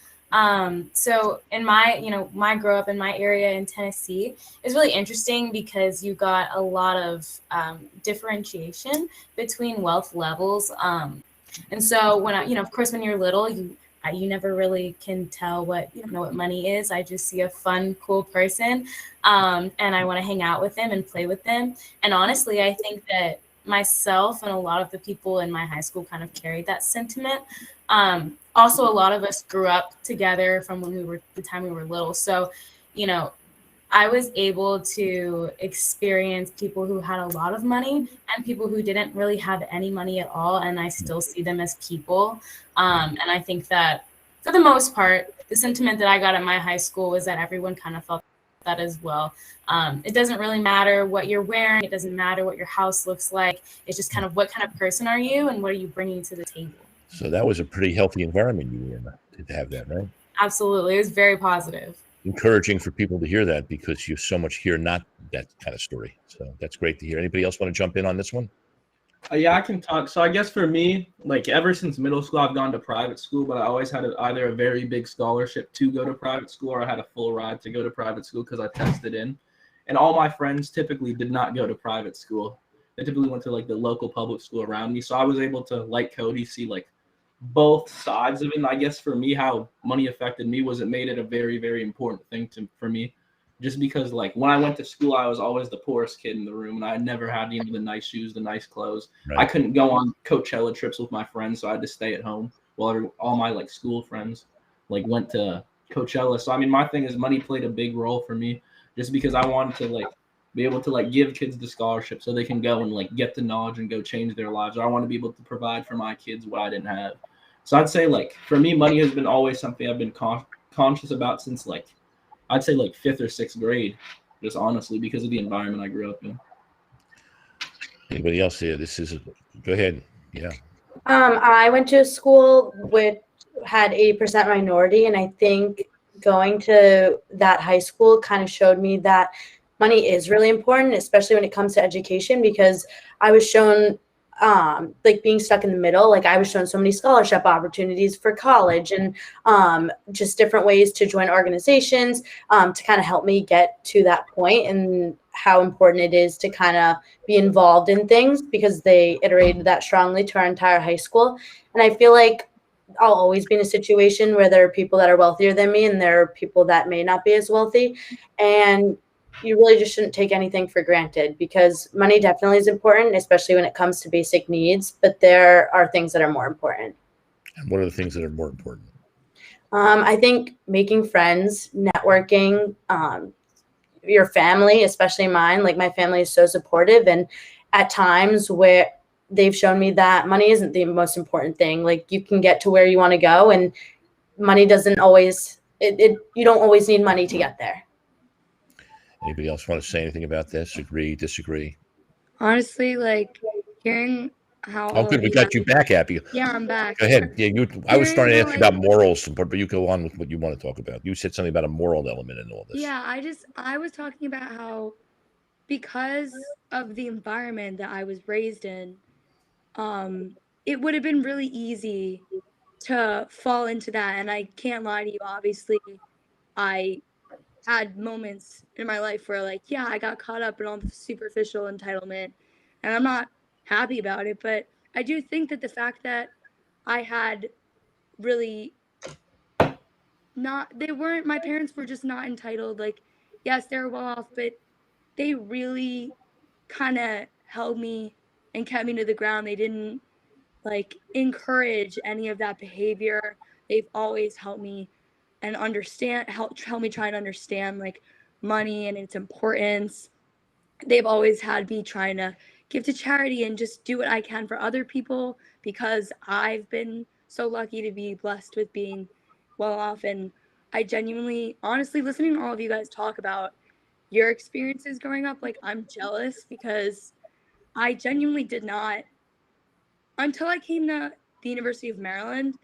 So in my grow up in my area in Tennessee is really interesting because you got a lot of differentiation between wealth levels. And so when of course, when you're little, you never really can tell you don't know what money is. I just see a fun, cool person, and I want to hang out with them and play with them. And honestly, I think that myself and a lot of the people in my high school kind of carried that sentiment. Also, a lot of us grew up together from the time we were little. So, I was able to experience people who had a lot of money and people who didn't really have any money at all. And I still see them as people. And I think that for the most part, the sentiment that I got at my high school was that everyone kind of felt that as well. It doesn't really matter what you're wearing. It doesn't matter what your house looks like. It's just kind of what kind of person are you and what are you bringing to the table? So that was a pretty healthy environment you were in to have that, right? Absolutely. It was very positive. Encouraging for people to hear that because you so much hear not that kind of story. So that's great to hear. Anybody else want to jump in on this one? Yeah, I can talk. So I guess for me, like ever since middle school, I've gone to private school, but I always had either a very big scholarship to go to private school or I had a full ride to go to private school because I tested in. And all my friends typically did not go to private school. They typically went to like the local public school around me. So I was able to, like Cody, see like both sides of it. And I guess for me, how money affected me was it made it a very, very important thing for me. Just because like when I went to school, I was always the poorest kid in the room and I never had any of the nice shoes, the nice clothes. Right. I couldn't go on Coachella trips with my friends, so I had to stay at home while all my like school friends like went to Coachella. So I mean, my thing is money played a big role for me just because I wanted to like be able to like give kids the scholarship so they can go and like get the knowledge and go change their lives. Or I want to be able to provide for my kids what I didn't have. So I'd say like for me, money has been always something I've been conscious about since like I'd say like 5th or 6th grade, just honestly because of the environment I grew up in. Anybody else here? Go ahead. Yeah. I went to a school which had 80% minority, and I think going to that high school kind of showed me that money is really important, especially when it comes to education, because I was shown like being stuck in the middle, like I was shown so many scholarship opportunities for college and just different ways to join organizations to kind of help me get to that point, and how important it is to kind of be involved in things because they iterated that strongly to our entire high school. And I feel like I'll always be in a situation where there are people that are wealthier than me and there are people that may not be as wealthy. And you really just shouldn't take anything for granted because money definitely is important, especially when it comes to basic needs. But there are things that are more important. And what are the things that are more important? I think making friends, networking, your family, especially mine. Like my family is so supportive, and at times where they've shown me that money isn't the most important thing. Like you can get to where you want to go, and money doesn't always. You don't always need money to get there. Anybody else want to say anything about this? Agree, disagree? Honestly, like hearing how. Oh, good. We got you back, Abby. Yeah, I'm back. Go ahead. Yeah, I was starting to ask you about morals, but you go on with what you want to talk about. You said something about a moral element in all this. Yeah, I was talking about how because of the environment that I was raised in, it would have been really easy to fall into that. And I can't lie to you, obviously, I had moments in my life where like, yeah, I got caught up in all the superficial entitlement and I'm not happy about it. But I do think that the fact that I had really my parents were just not entitled. Like, yes, they're well off, but they really kind of held me and kept me to the ground. They didn't like encourage any of that behavior. They've always helped me and help me try and understand like money and its importance. They've always had me trying to give to charity and just do what I can for other people, because I've been so lucky to be blessed with being well off. And I genuinely, honestly, listening to all of you guys talk about your experiences growing up, like I'm jealous, because I genuinely did not, until I came to the University of Maryland,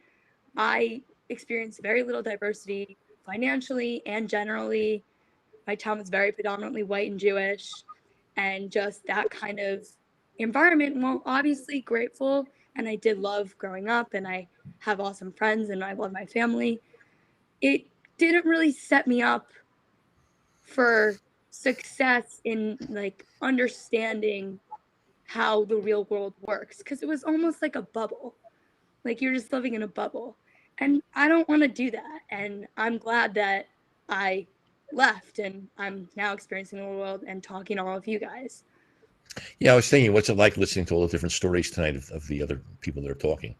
I experienced very little diversity financially and generally. My town was very predominantly white and Jewish, and just that kind of environment, well, obviously grateful, and I did love growing up, and I have awesome friends, and I love my family. It didn't really set me up for success in like understanding how the real world works, because it was almost like a bubble. Like you're just living in a bubble. And I don't want to do that. And I'm glad that I left and I'm now experiencing the world and talking to all of you guys. Yeah, I was thinking, what's it like listening to all the different stories tonight of the other people that are talking?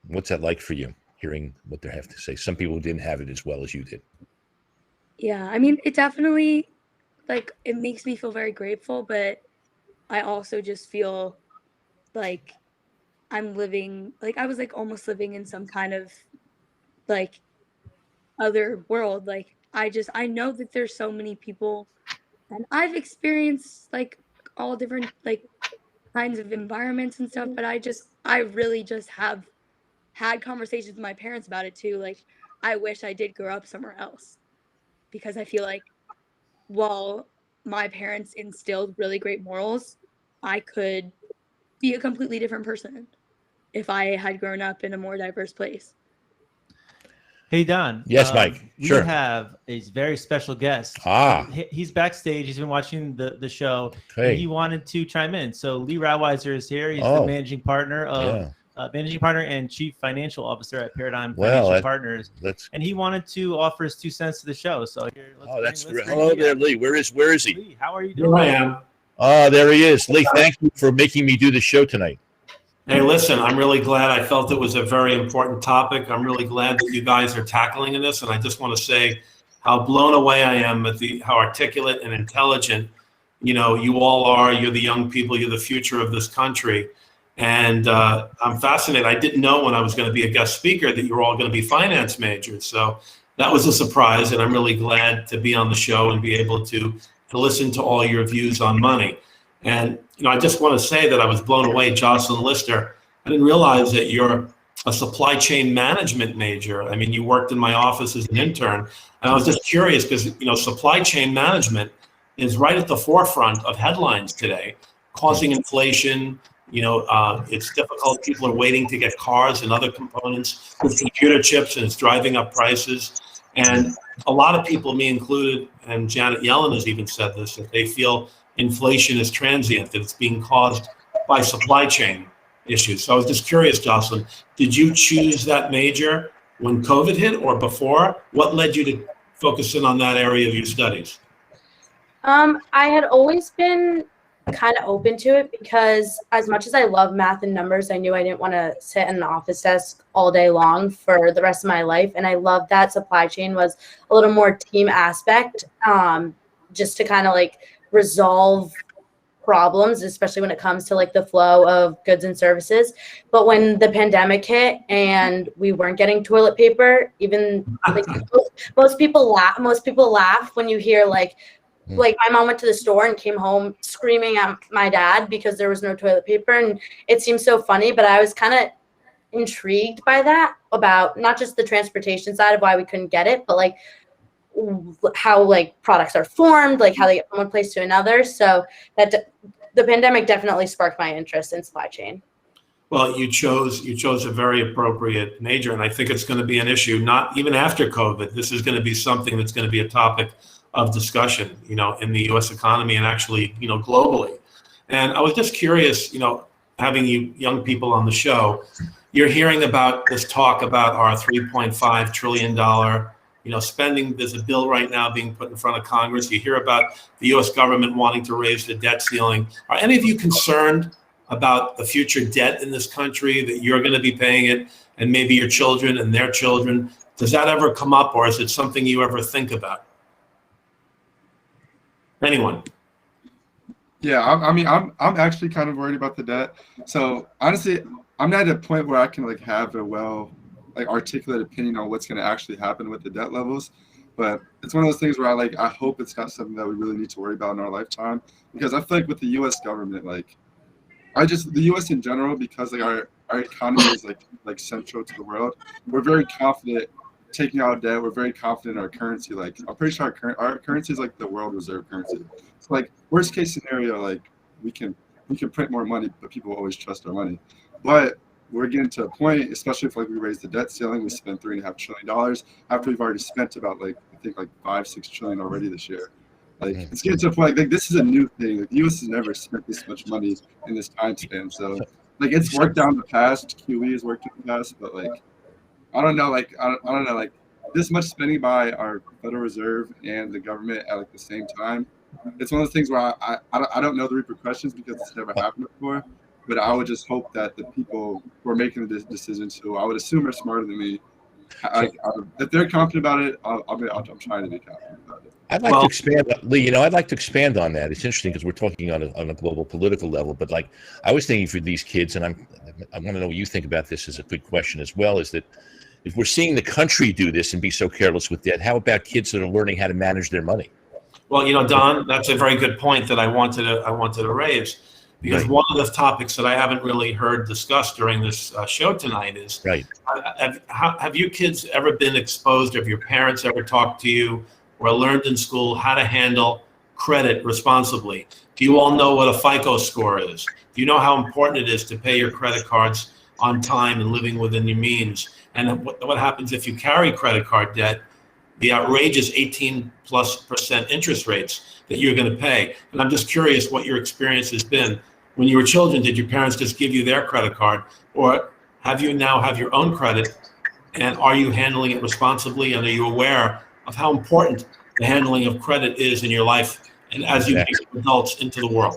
What's that like for you, hearing what they have to say? Some people didn't have it as well as you did. Yeah, I mean, it definitely, like, it makes me feel very grateful, but I also just feel like I'm living, like, I was like almost living in some kind of like other world. Like, I know that there's so many people, and I've experienced like all different like kinds of environments and stuff, but I really just have had conversations with my parents about it too. Like, I wish I did grow up somewhere else, because I feel like while my parents instilled really great morals, I could be a completely different person if I had grown up in a more diverse place. Hey, Don. Yes, Mike. Sure. We have a very special guest. He's backstage. He's been watching the show. Hey. And he wanted to chime in. So Lee Rauweiser is here. He's the managing partner and chief financial officer at Paradigm Financial Partners. And he wanted to offer his 2 cents to the show. So here, that's great. Hello there, Lee. Where is he? Lee, how are you doing? Here I am. Oh, there he is. Lee, thank you for making me do the show tonight. Hey, listen, I'm really glad. I felt it was a very important topic. I'm really glad that you guys are tackling this. And I just want to say how blown away I am at how articulate and intelligent, you all are. You're the young people. You're the future of this country. And I'm fascinated. I didn't know when I was going to be a guest speaker that you were all going to be finance majors. So that was a surprise. And I'm really glad to be on the show and be able to listen to all your views on money. And, I just want to say that I was blown away, Jocelyn Lister. I didn't realize that you're a supply chain management major. I mean, you worked in my office as an intern. And I was just curious because, supply chain management is right at the forefront of headlines today, causing inflation. It's difficult. People are waiting to get cars and other components with computer chips, and it's driving up prices. And a lot of people, me included, and Janet Yellen has even said this, that they feel inflation is transient, that it's being caused by supply chain issues. So I was just curious, Jocelyn, did you choose that major when COVID hit or before? What led you to focus in on that area of your studies? I had always been kind of open to it, because as much as I love math and numbers, I knew I didn't want to sit in an office desk all day long for the rest of my life. And I loved that supply chain was a little more team aspect, just to kind of like resolve problems, especially when it comes to like the flow of goods and services. But when the pandemic hit and we weren't getting toilet paper, even like most people laugh when you hear like my mom went to the store and came home screaming at my dad because there was no toilet paper. And it seems so funny, but I was kind of intrigued by that, about not just the transportation side of why we couldn't get it, but like how like products are formed, like how they get from one place to another. So that the pandemic definitely sparked my interest in supply chain. Well, you chose a very appropriate major, and I think it's going to be an issue, not even after COVID. This is going to be something that's going to be a topic of discussion, in the U.S. economy and actually, globally. And I was just curious, having you young people on the show, you're hearing about this talk about our $3.5 trillion, spending. There's a bill right now being put in front of Congress. You hear about the U.S. government wanting to raise the debt ceiling. Are any of you concerned about the future debt in this country, that you're going to be paying it and maybe your children and their children? Does that ever come up, or is it something you ever think about? Anyone? Yeah, I'm actually kind of worried about the debt. So honestly, I'm not at a point where I can like have a articulate opinion on what's going to actually happen with the debt levels. But it's one of those things where I hope it's not something that we really need to worry about in our lifetime, because I feel like with the U.S. government, the U.S. in general, because our economy is like central to the world, we're very confident taking out debt. We're very confident in our currency. Like, I'm pretty sure our currency is like the world reserve currency. So like worst case scenario, like we can print more money, but people will always trust our money. But we're getting to a point, especially if we raise the debt ceiling, we spend $3.5 trillion after we've already spent about I think 5-6 trillion already this year. It's getting to a point like this is a new thing. Like the U.S. has never spent this much money in this time span. So it's worked out in the past. QE has worked in the past, but I don't know. I don't know. This much spending by our Federal Reserve and the government at the same time. It's one of those things where I don't know the repercussions because it's never happened before. But I would just hope that the people who are making the decisions, who I would assume are smarter than me, if they're confident about it, I'm trying to be confident about it. I'd like to expand, Lee. I'd like to expand on that. It's interesting because we're talking on a global political level. But I was thinking for these kids, and I want to know what you think about this. Is a good question as well. Is that if we're seeing the country do this and be so careless with debt, how about kids that are learning how to manage their money? Well, Don, that's a very good point that I wanted to raise. Because one of the topics that I haven't really heard discussed during this show tonight is, have you kids ever been exposed, or have your parents ever talked to you or learned in school how to handle credit responsibly? Do you all know what a FICO score is? Do you know how important it is to pay your credit cards on time and living within your means? And what happens if you carry credit card debt, the outrageous 18+% interest rates that you're going to pay? And I'm just curious what your experience has been. When you were children, did your parents just give you their credit card, or have you now have your own credit, and are you handling it responsibly, and are you aware of how important the handling of credit is in your life and as you become adults into the world?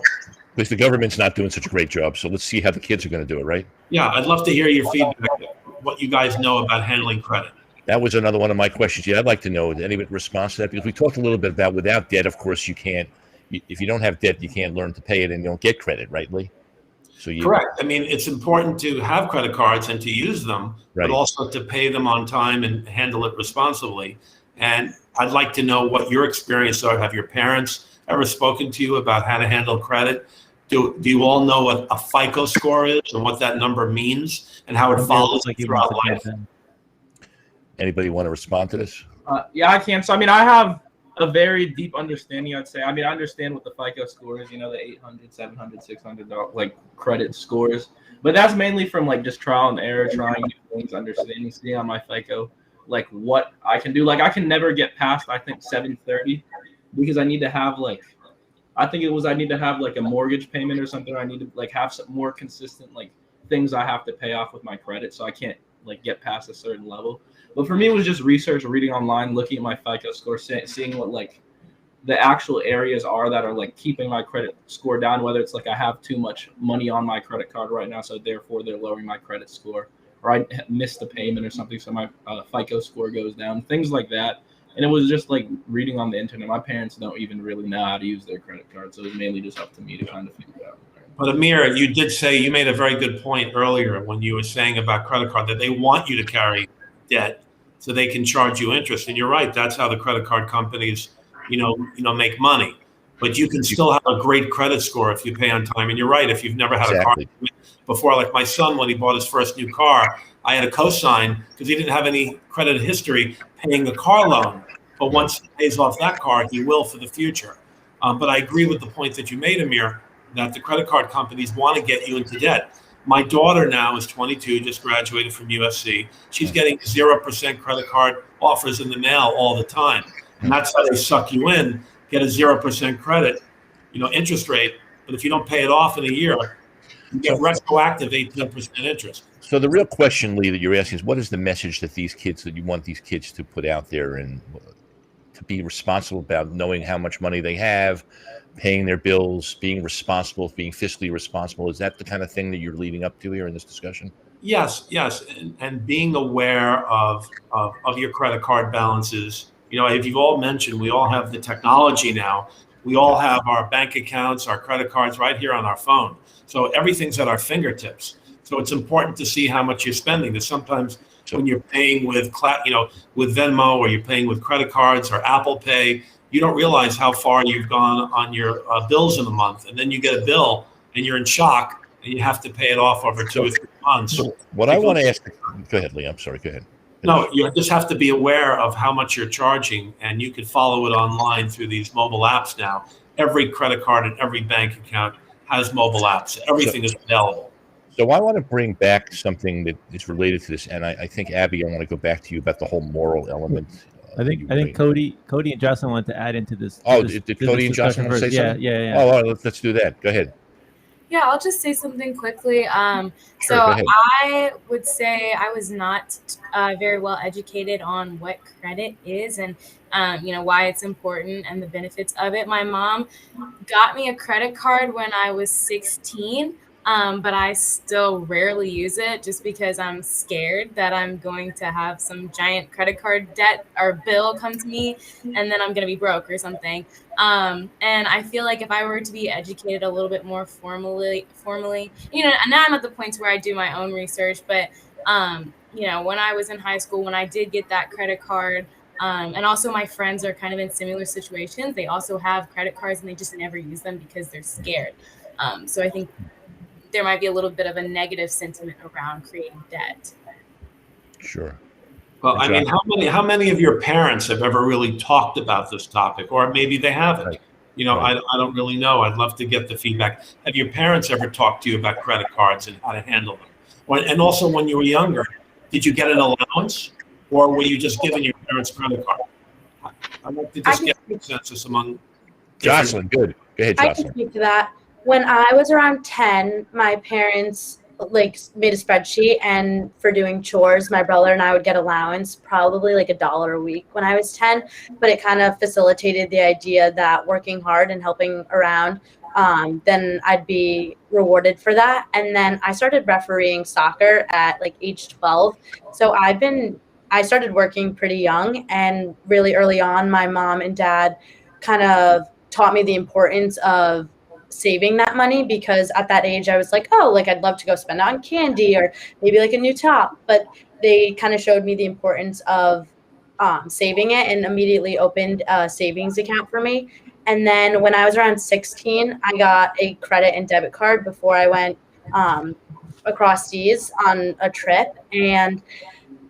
Because the government's not doing such a great job, so let's see how the kids are going to do it, right? Yeah, I'd love to hear your feedback, what you guys know about handling credit. That was another one of my questions. Yeah, I'd like to know any response to that, because we talked a little bit about without debt, of course, you can't. If you don't have debt, you can't learn to pay it, and you don't get credit, right, Lee? Correct. I mean, it's important to have credit cards and to use them, but also to pay them on time and handle it responsibly. And I'd like to know what your experience are. Have your parents ever spoken to you about how to handle credit? Do you all know what a FICO score is and what that number means and how it follows throughout life? Anybody want to respond to this? Yeah, I can. So, I have a very deep understanding, I'd say. I understand what the FICO score is, the 800, 700, 600 credit scores. But that's mainly from just trial and error, trying new things, understanding, seeing on my FICO, what I can do. I can never get past, I think, 730, because I need to have I need to have a mortgage payment or something. I need to have some more consistent things I have to pay off with my credit, so I can't get past a certain level. But for me, it was just research, reading online, looking at my FICO score, seeing what the actual areas are that are keeping my credit score down, whether it's I have too much money on my credit card right now, so therefore they're lowering my credit score, or I missed the payment or something, so my FICO score goes down, things like that. And it was just reading on the internet. My parents don't even really know how to use their credit card, so it was mainly just up to me to kind of figure it out. But Amir, you did say, you made a very good point earlier when you were saying about credit card, that they want you to carry debt so they can charge you interest. And you're right, that's how the credit card companies, make money. But you can still have a great credit score if you pay on time. And you're right, if you've never had a car before, like my son, when he bought his first new car, I had a cosign because he didn't have any credit history paying the car loan. But once he pays off that car, he will for the future. But I agree with the point that you made, Amir, that the credit card companies want to get you into debt. My daughter now is 22, just graduated from USC. She's getting 0% credit card offers in the mail all the time. And that's how they suck you in, get a 0% credit, interest rate. But if you don't pay it off in a year, You get retroactive 8-10% interest. So the real question, Lee, that you're asking is, what is the message that you want these kids to put out there and to be responsible about knowing how much money they have, paying their bills, being responsible, being fiscally responsible? Is that the kind of thing that you're leading up to here in this discussion? Yes, and being aware of your credit card balances. If you've all mentioned, we all have the technology now. We all have our bank accounts, our credit cards right here on our phone. So everything's at our fingertips. So it's important to see how much you're spending. Because sometimes when you're paying with Venmo, or you're paying with credit cards or Apple Pay, you don't realize how far you've gone on your bills in a month, and then you get a bill and you're in shock, and you have to pay it off over 2 or 3 months. So what I want to ask, go ahead, Lee. I'm sorry. Go ahead. No, you just have to be aware of how much you're charging, and you can follow it online through these mobile apps now. Every credit card and every bank account has mobile apps. Everything is available. So I want to bring back something that is related to this, and I think, Abby, I want to go back to you about the whole moral element. I think Cody and Jocelyn want to add into this. Oh, did Cody and Jocelyn want to say something? Yeah. Oh, all right, let's do that. Go ahead. Yeah, I'll just say something quickly. Sure, so go ahead. I would say I was not very well educated on what credit is and why it's important and the benefits of it. My mom got me a credit card when I was 16. But I still rarely use it just because I'm scared that I'm going to have some giant credit card debt or bill come to me and then I'm going to be broke or something. And I feel like if I were to be educated a little bit more formally, now I'm at the point where I do my own research, but, when I was in high school, when I did get that credit card, and also my friends are kind of in similar situations. They also have credit cards and they just never use them because they're scared. So I think there might be a little bit of a negative sentiment around creating debt. Sure. Well, I mean, how many of your parents have ever really talked about this topic, or maybe they haven't? I don't really know. I'd love to get the feedback. Have your parents ever talked to you about credit cards and how to handle them? And also, when you were younger, did you get an allowance, or were you just given your parents' credit card? I'd like to just get a consensus among. Jocelyn, good. Go ahead, Jocelyn. I can speak to that. When I was around 10, my parents made a spreadsheet, and for doing chores, my brother and I would get allowance, probably like $1 a week when I was 10. But it kind of facilitated the idea that working hard and helping around, then I'd be rewarded for that. And then I started refereeing soccer at like age 12. So I started working pretty young, and really early on, my mom and dad kind of taught me the importance of saving that money, because at that age I was like, I'd love to go spend it on candy or maybe like a new top, but they kind of showed me the importance of saving it, and immediately opened a savings account for me. And then when I was around 16, I got a credit and debit card before I went across seas on a trip. And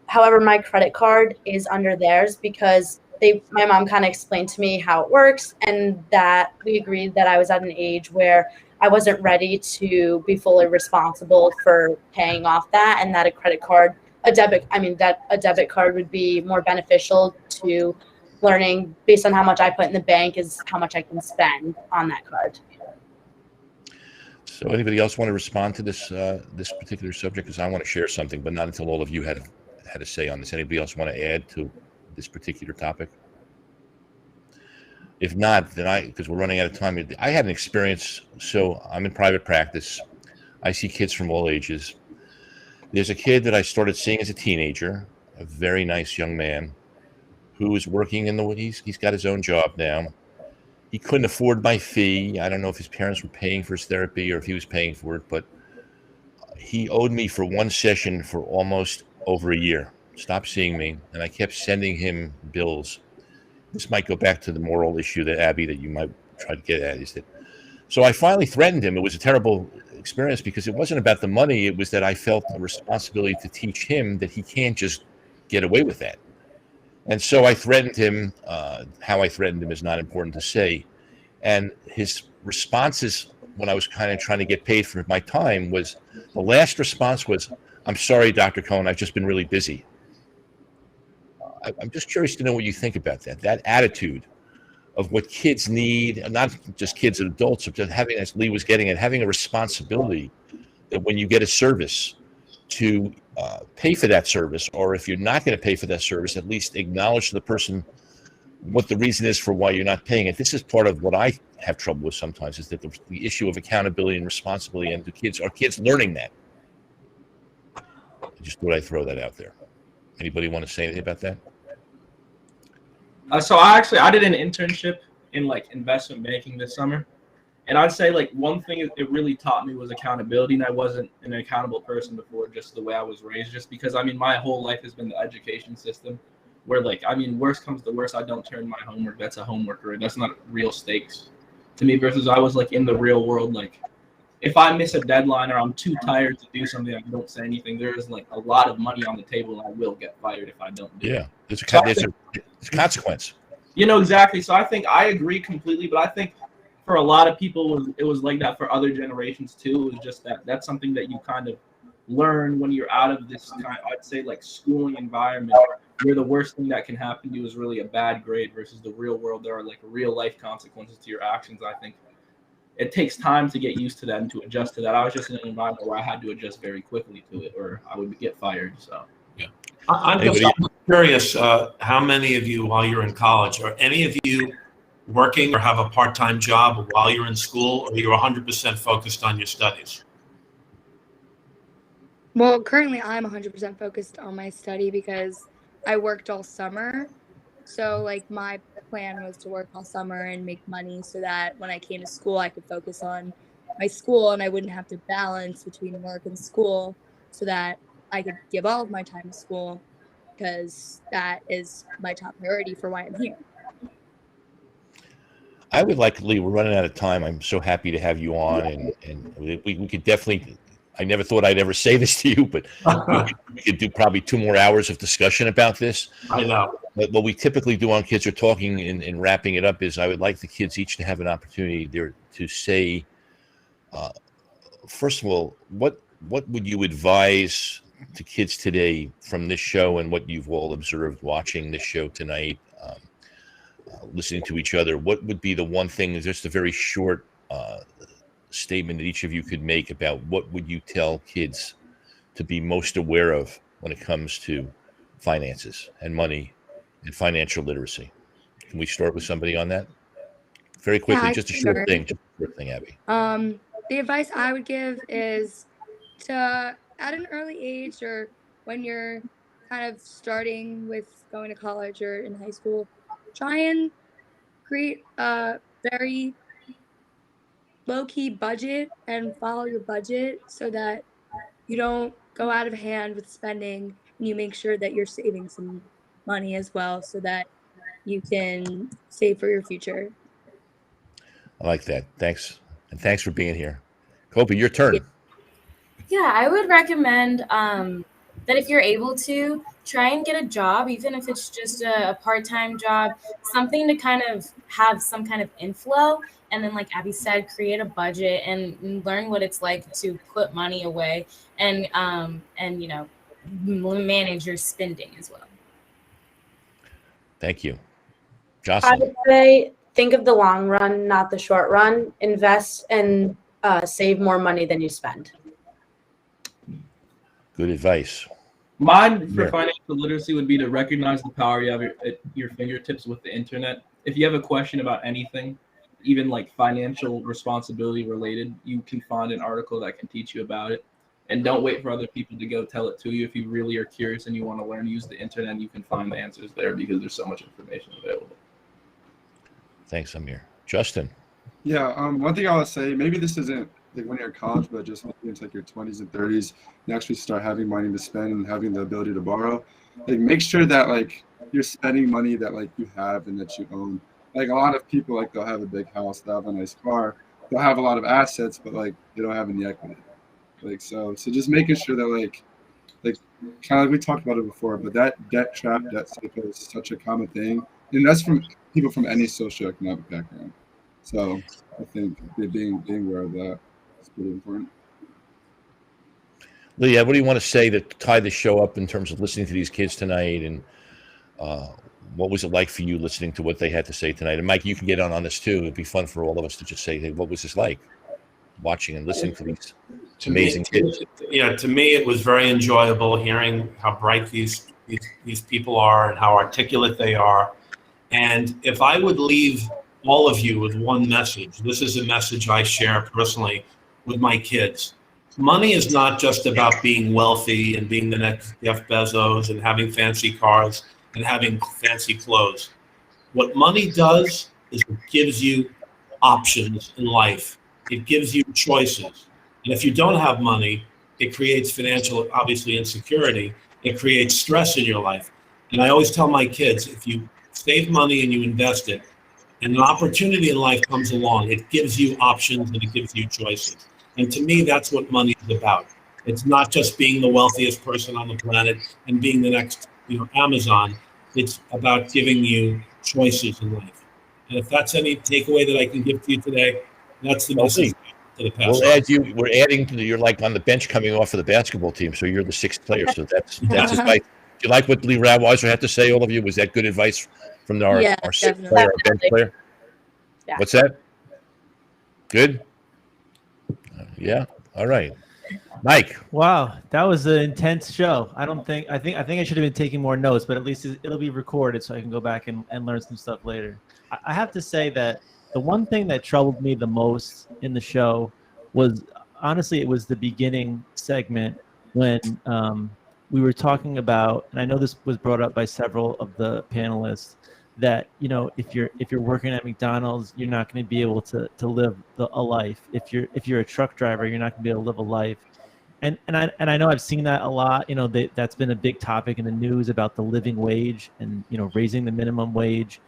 however, my credit card is under theirs because my mom kind of explained to me how it works, and that we agreed that I was at an age where I wasn't ready to be fully responsible for paying off that, and that a debit card would be more beneficial to learning based on how much I put in the bank is how much I can spend on that card. So anybody else want to respond to this particular subject? Because I want to share something, but not until all of you had a say on this. Anybody else want to add to this particular topic? If not, then because we're running out of time, I had an experience. So I'm in private practice. I see kids from all ages. There's a kid that I started seeing as a teenager, a very nice young man who is working he's got his own job now. He couldn't afford my fee. I don't know if his parents were paying for his therapy or if he was paying for it, but he owed me for one session for almost over a year. Stopped seeing me, and I kept sending him bills. This might go back to the moral issue that Abby, that you might try to get at, so I finally threatened him. It was a terrible experience because it wasn't about the money. It was that I felt a responsibility to teach him that he can't just get away with that. And so I threatened him. How I threatened him is not important to say. And his responses when I was kind of trying to get paid for my time was, the last response was, "I'm sorry, Dr. Cohen, I've just been really busy." I'm just curious to know what you think about that attitude of what kids need, not just kids and adults, but having, as Lee was getting at, having a responsibility that when you get a service, to pay for that service, or if you're not going to pay for that service, at least acknowledge to the person what the reason is for why you're not paying it. This is part of what I have trouble with sometimes, is that the issue of accountability and responsibility, and are kids learning that? I just thought I'd throw that out there. Anybody want to say anything about that? So I did an internship in like investment banking this summer. And I'd say like one thing it really taught me was accountability. And I wasn't an accountable person before, just the way I was raised, just because, I mean, my whole life has been the education system where, like, I mean, worst comes to worst, I don't turn my homework. That's a homework, or that's not real stakes to me, versus I was like in the real world. Like if I miss a deadline or I'm too tired to do something, I don't say anything. There is like a lot of money on the table and I will get fired if I don't do it. There's a consequence. You know, exactly. So I think I agree completely, but I think for a lot of people, it was like that for other generations too. It was just that's something that you kind of learn when you're out of this kind, I'd say, like schooling environment, where the worst thing that can happen to you is really a bad grade, versus the real world. There are like real life consequences to your actions. I think it takes time to get used to that and to adjust to that. I was just in an environment where I had to adjust very quickly to it, or I would get fired. So yeah. I'm curious, how many of you, while you're in college, are any of you working or have a part-time job while you're in school, or you're 100% focused on your studies? Well, currently I'm 100% focused on my study because I worked all summer. So like my plan was to work all summer and make money so that when I came to school, I could focus on my school and I wouldn't have to balance between work and school, so that I could give all of my time to school, because that is my top priority for why I'm here. I would like, Lee, we're running out of time. I'm so happy to have you on, and we could definitely, I never thought I'd ever say this to you, but we could do probably 2 more hours of discussion about this. I know. But what we typically do on Kids Are Talking in wrapping it up is I would like the kids each to have an opportunity there to say, first of all, what would you advise to kids today from this show and what you've all observed watching this show tonight, listening to each other? What would be the one thing, just a very short statement that each of you could make about what would you tell kids to be most aware of when it comes to finances and money and financial literacy? Can we start with somebody on that? Very quickly, Yeah, just a short thing, Abby. The advice I would give is to, at an early age, or when you're kind of starting with going to college or in high school, try and create a very low-key budget and follow your budget so that you don't go out of hand with spending, and you make sure that you're saving some money as well so that you can save for your future. I like that. Thanks. And thanks for being here. Kobe, your turn. Yeah, I would recommend that if you're able to, try and get a job, even if it's just a part-time job, something to kind of have some kind of inflow. And then, like Abby said, create a budget and learn what it's like to put money away and you know, manage your spending as well. Thank you. I Jocelyn. would say think of the long run, not the short run. Invest and save more money than you spend. Good advice. Mine for financial literacy would be to recognize the power you have at your fingertips with the internet. If you have a question about anything, even like financial responsibility related, you can find an article that can teach you about it. And don't wait for other people to go tell it to you. If you really are curious and you want to learn, use the internet. You can find the answers there because there's so much information available. Thanks, Amir. Justin. Yeah, one thing I would say, maybe this isn't like when you're in college, but just when you're into like your 20s and 30s, you actually start having money to spend and having the ability to borrow. Like, make sure that like you're spending money that like you have and that you own. Like, a lot of people, like, they'll have a big house, they'll have a nice car, they'll have a lot of assets, but like they don't have any equity. Like, so just making sure that like kind of like we talked about it before, but that debt trap, debt cycle is such a common thing, and that's from people from any socioeconomic background. So I think being aware of that is pretty important. Leah, what do you want to say to tie the show up in terms of listening to these kids tonight, and what was it like for you listening to what they had to say tonight? And Mike, you can get on this too. It'd be fun for all of us to just say, hey, what was this like watching and listening to these amazing kids. Yeah, to me, it was very enjoyable hearing how bright these people are and how articulate they are. And if I would leave all of you with one message, this is a message I share personally with my kids. Money is not just about being wealthy and being the next Jeff Bezos and having fancy cars and having fancy clothes. What money does is it gives you options in life. It gives you choices. And if you don't have money, it creates financial, obviously, insecurity. It creates stress in your life. And I always tell my kids, if you save money and you invest it, and an opportunity in life comes along, it gives you options and it gives you choices. And to me, that's what money is about. It's not just being the wealthiest person on the planet and being the next, Amazon. It's about giving you choices in life. And if that's any takeaway that I can give to you today, that's the message to the past. We're adding to you're like on the bench coming off of the basketball team, so you're the sixth player. So that's advice. Do you like what Lee Radweiser had to say, all of you? Was that good advice from our sixth player, our bench player? Yeah. What's that? Good? Yeah. All right. Mike. Wow, that was an intense show. I think I should have been taking more notes, but at least it'll be recorded so I can go back and learn some stuff later. I have to say that the one thing that troubled me the most in the show was, honestly, it was the beginning segment when we were talking about, and I know this was brought up by several of the panelists, that if you're working at McDonald's, you're not going to be able to live a life. If you're a truck driver, you're not going to be able to live a life. And I know I've seen that a lot. That's been a big topic in the news about the living wage and raising the minimum wage.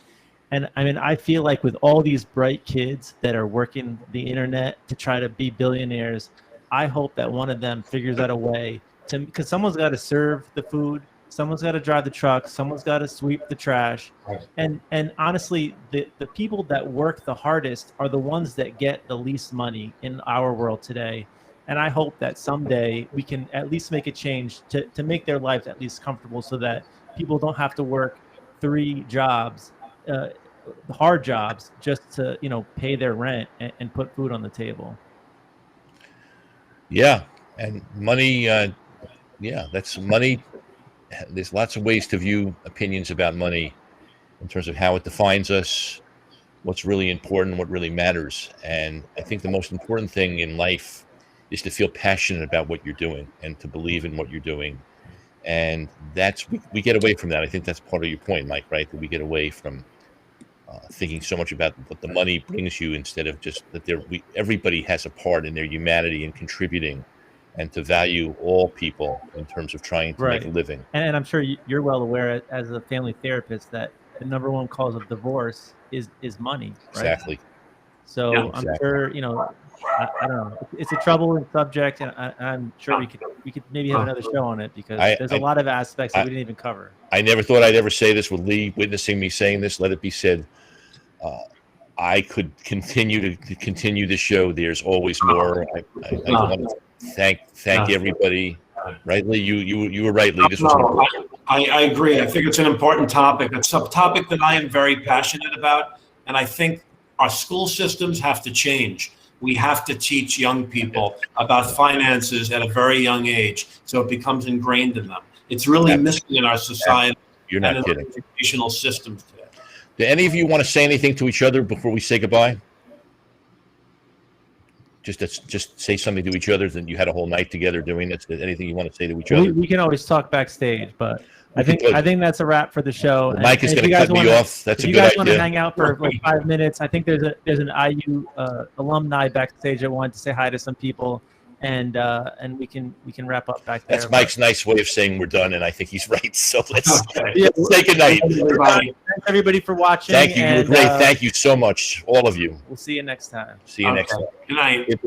And I mean, I feel like with all these bright kids that are working the internet to try to be billionaires, I hope that one of them figures out a way to, because someone's got to serve the food, someone's got to drive the truck, someone's got to sweep the trash. And honestly, the people that work the hardest are the ones that get the least money in our world today. And I hope that someday we can at least make a change to make their lives at least comfortable so that people don't have to work 3 jobs, hard jobs, just to, pay their rent and put food on the table. Yeah. And money, that's money. There's lots of ways to view opinions about money in terms of how it defines us, what's really important, what really matters. And I think the most important thing in life is to feel passionate about what you're doing and to believe in what you're doing. And we get away from that. I think that's part of your point, Mike, right? That we get away from thinking so much about what the money brings you instead of just that everybody has a part in their humanity and contributing, and to value all people in terms of trying to make a living. And I'm sure you're well aware as a family therapist that the number one cause of divorce is money, right? Exactly. So yeah, I'm sure, I don't know. It's a troubling subject, and I'm sure we could maybe have another show on it because there's a lot of aspects that we didn't even cover. I never thought I'd ever say this with Lee witnessing me saying this. Let it be said. I could continue the show. There's always more. I want to thank everybody. Right, Lee? You were right, Lee. This was I agree. I think it's an important topic. It's a topic that I am very passionate about, and I think our school systems have to change. We have to teach young people about finances at a very young age so it becomes ingrained in them. It's really missing in our society. You're not kidding. Educational systems today. Do any of you want to say anything to each other before we say goodbye? Just say something to each other. That you had a whole night together doing this. Anything you want to say to each other? We can always talk backstage, but I think that's a wrap for the show. Mike is going to cut me off. That's a good idea. If you guys want to hang out for like 5 minutes, I think there's an IU alumni backstage that wanted to say hi to some people, and we can wrap up back there. That's Mike's nice way of saying we're done, and I think he's right. So let's say good night. Thanks everybody for watching. Thank you. You were great. Thank you so much, all of you. We'll see you next time. See you next time. Good night.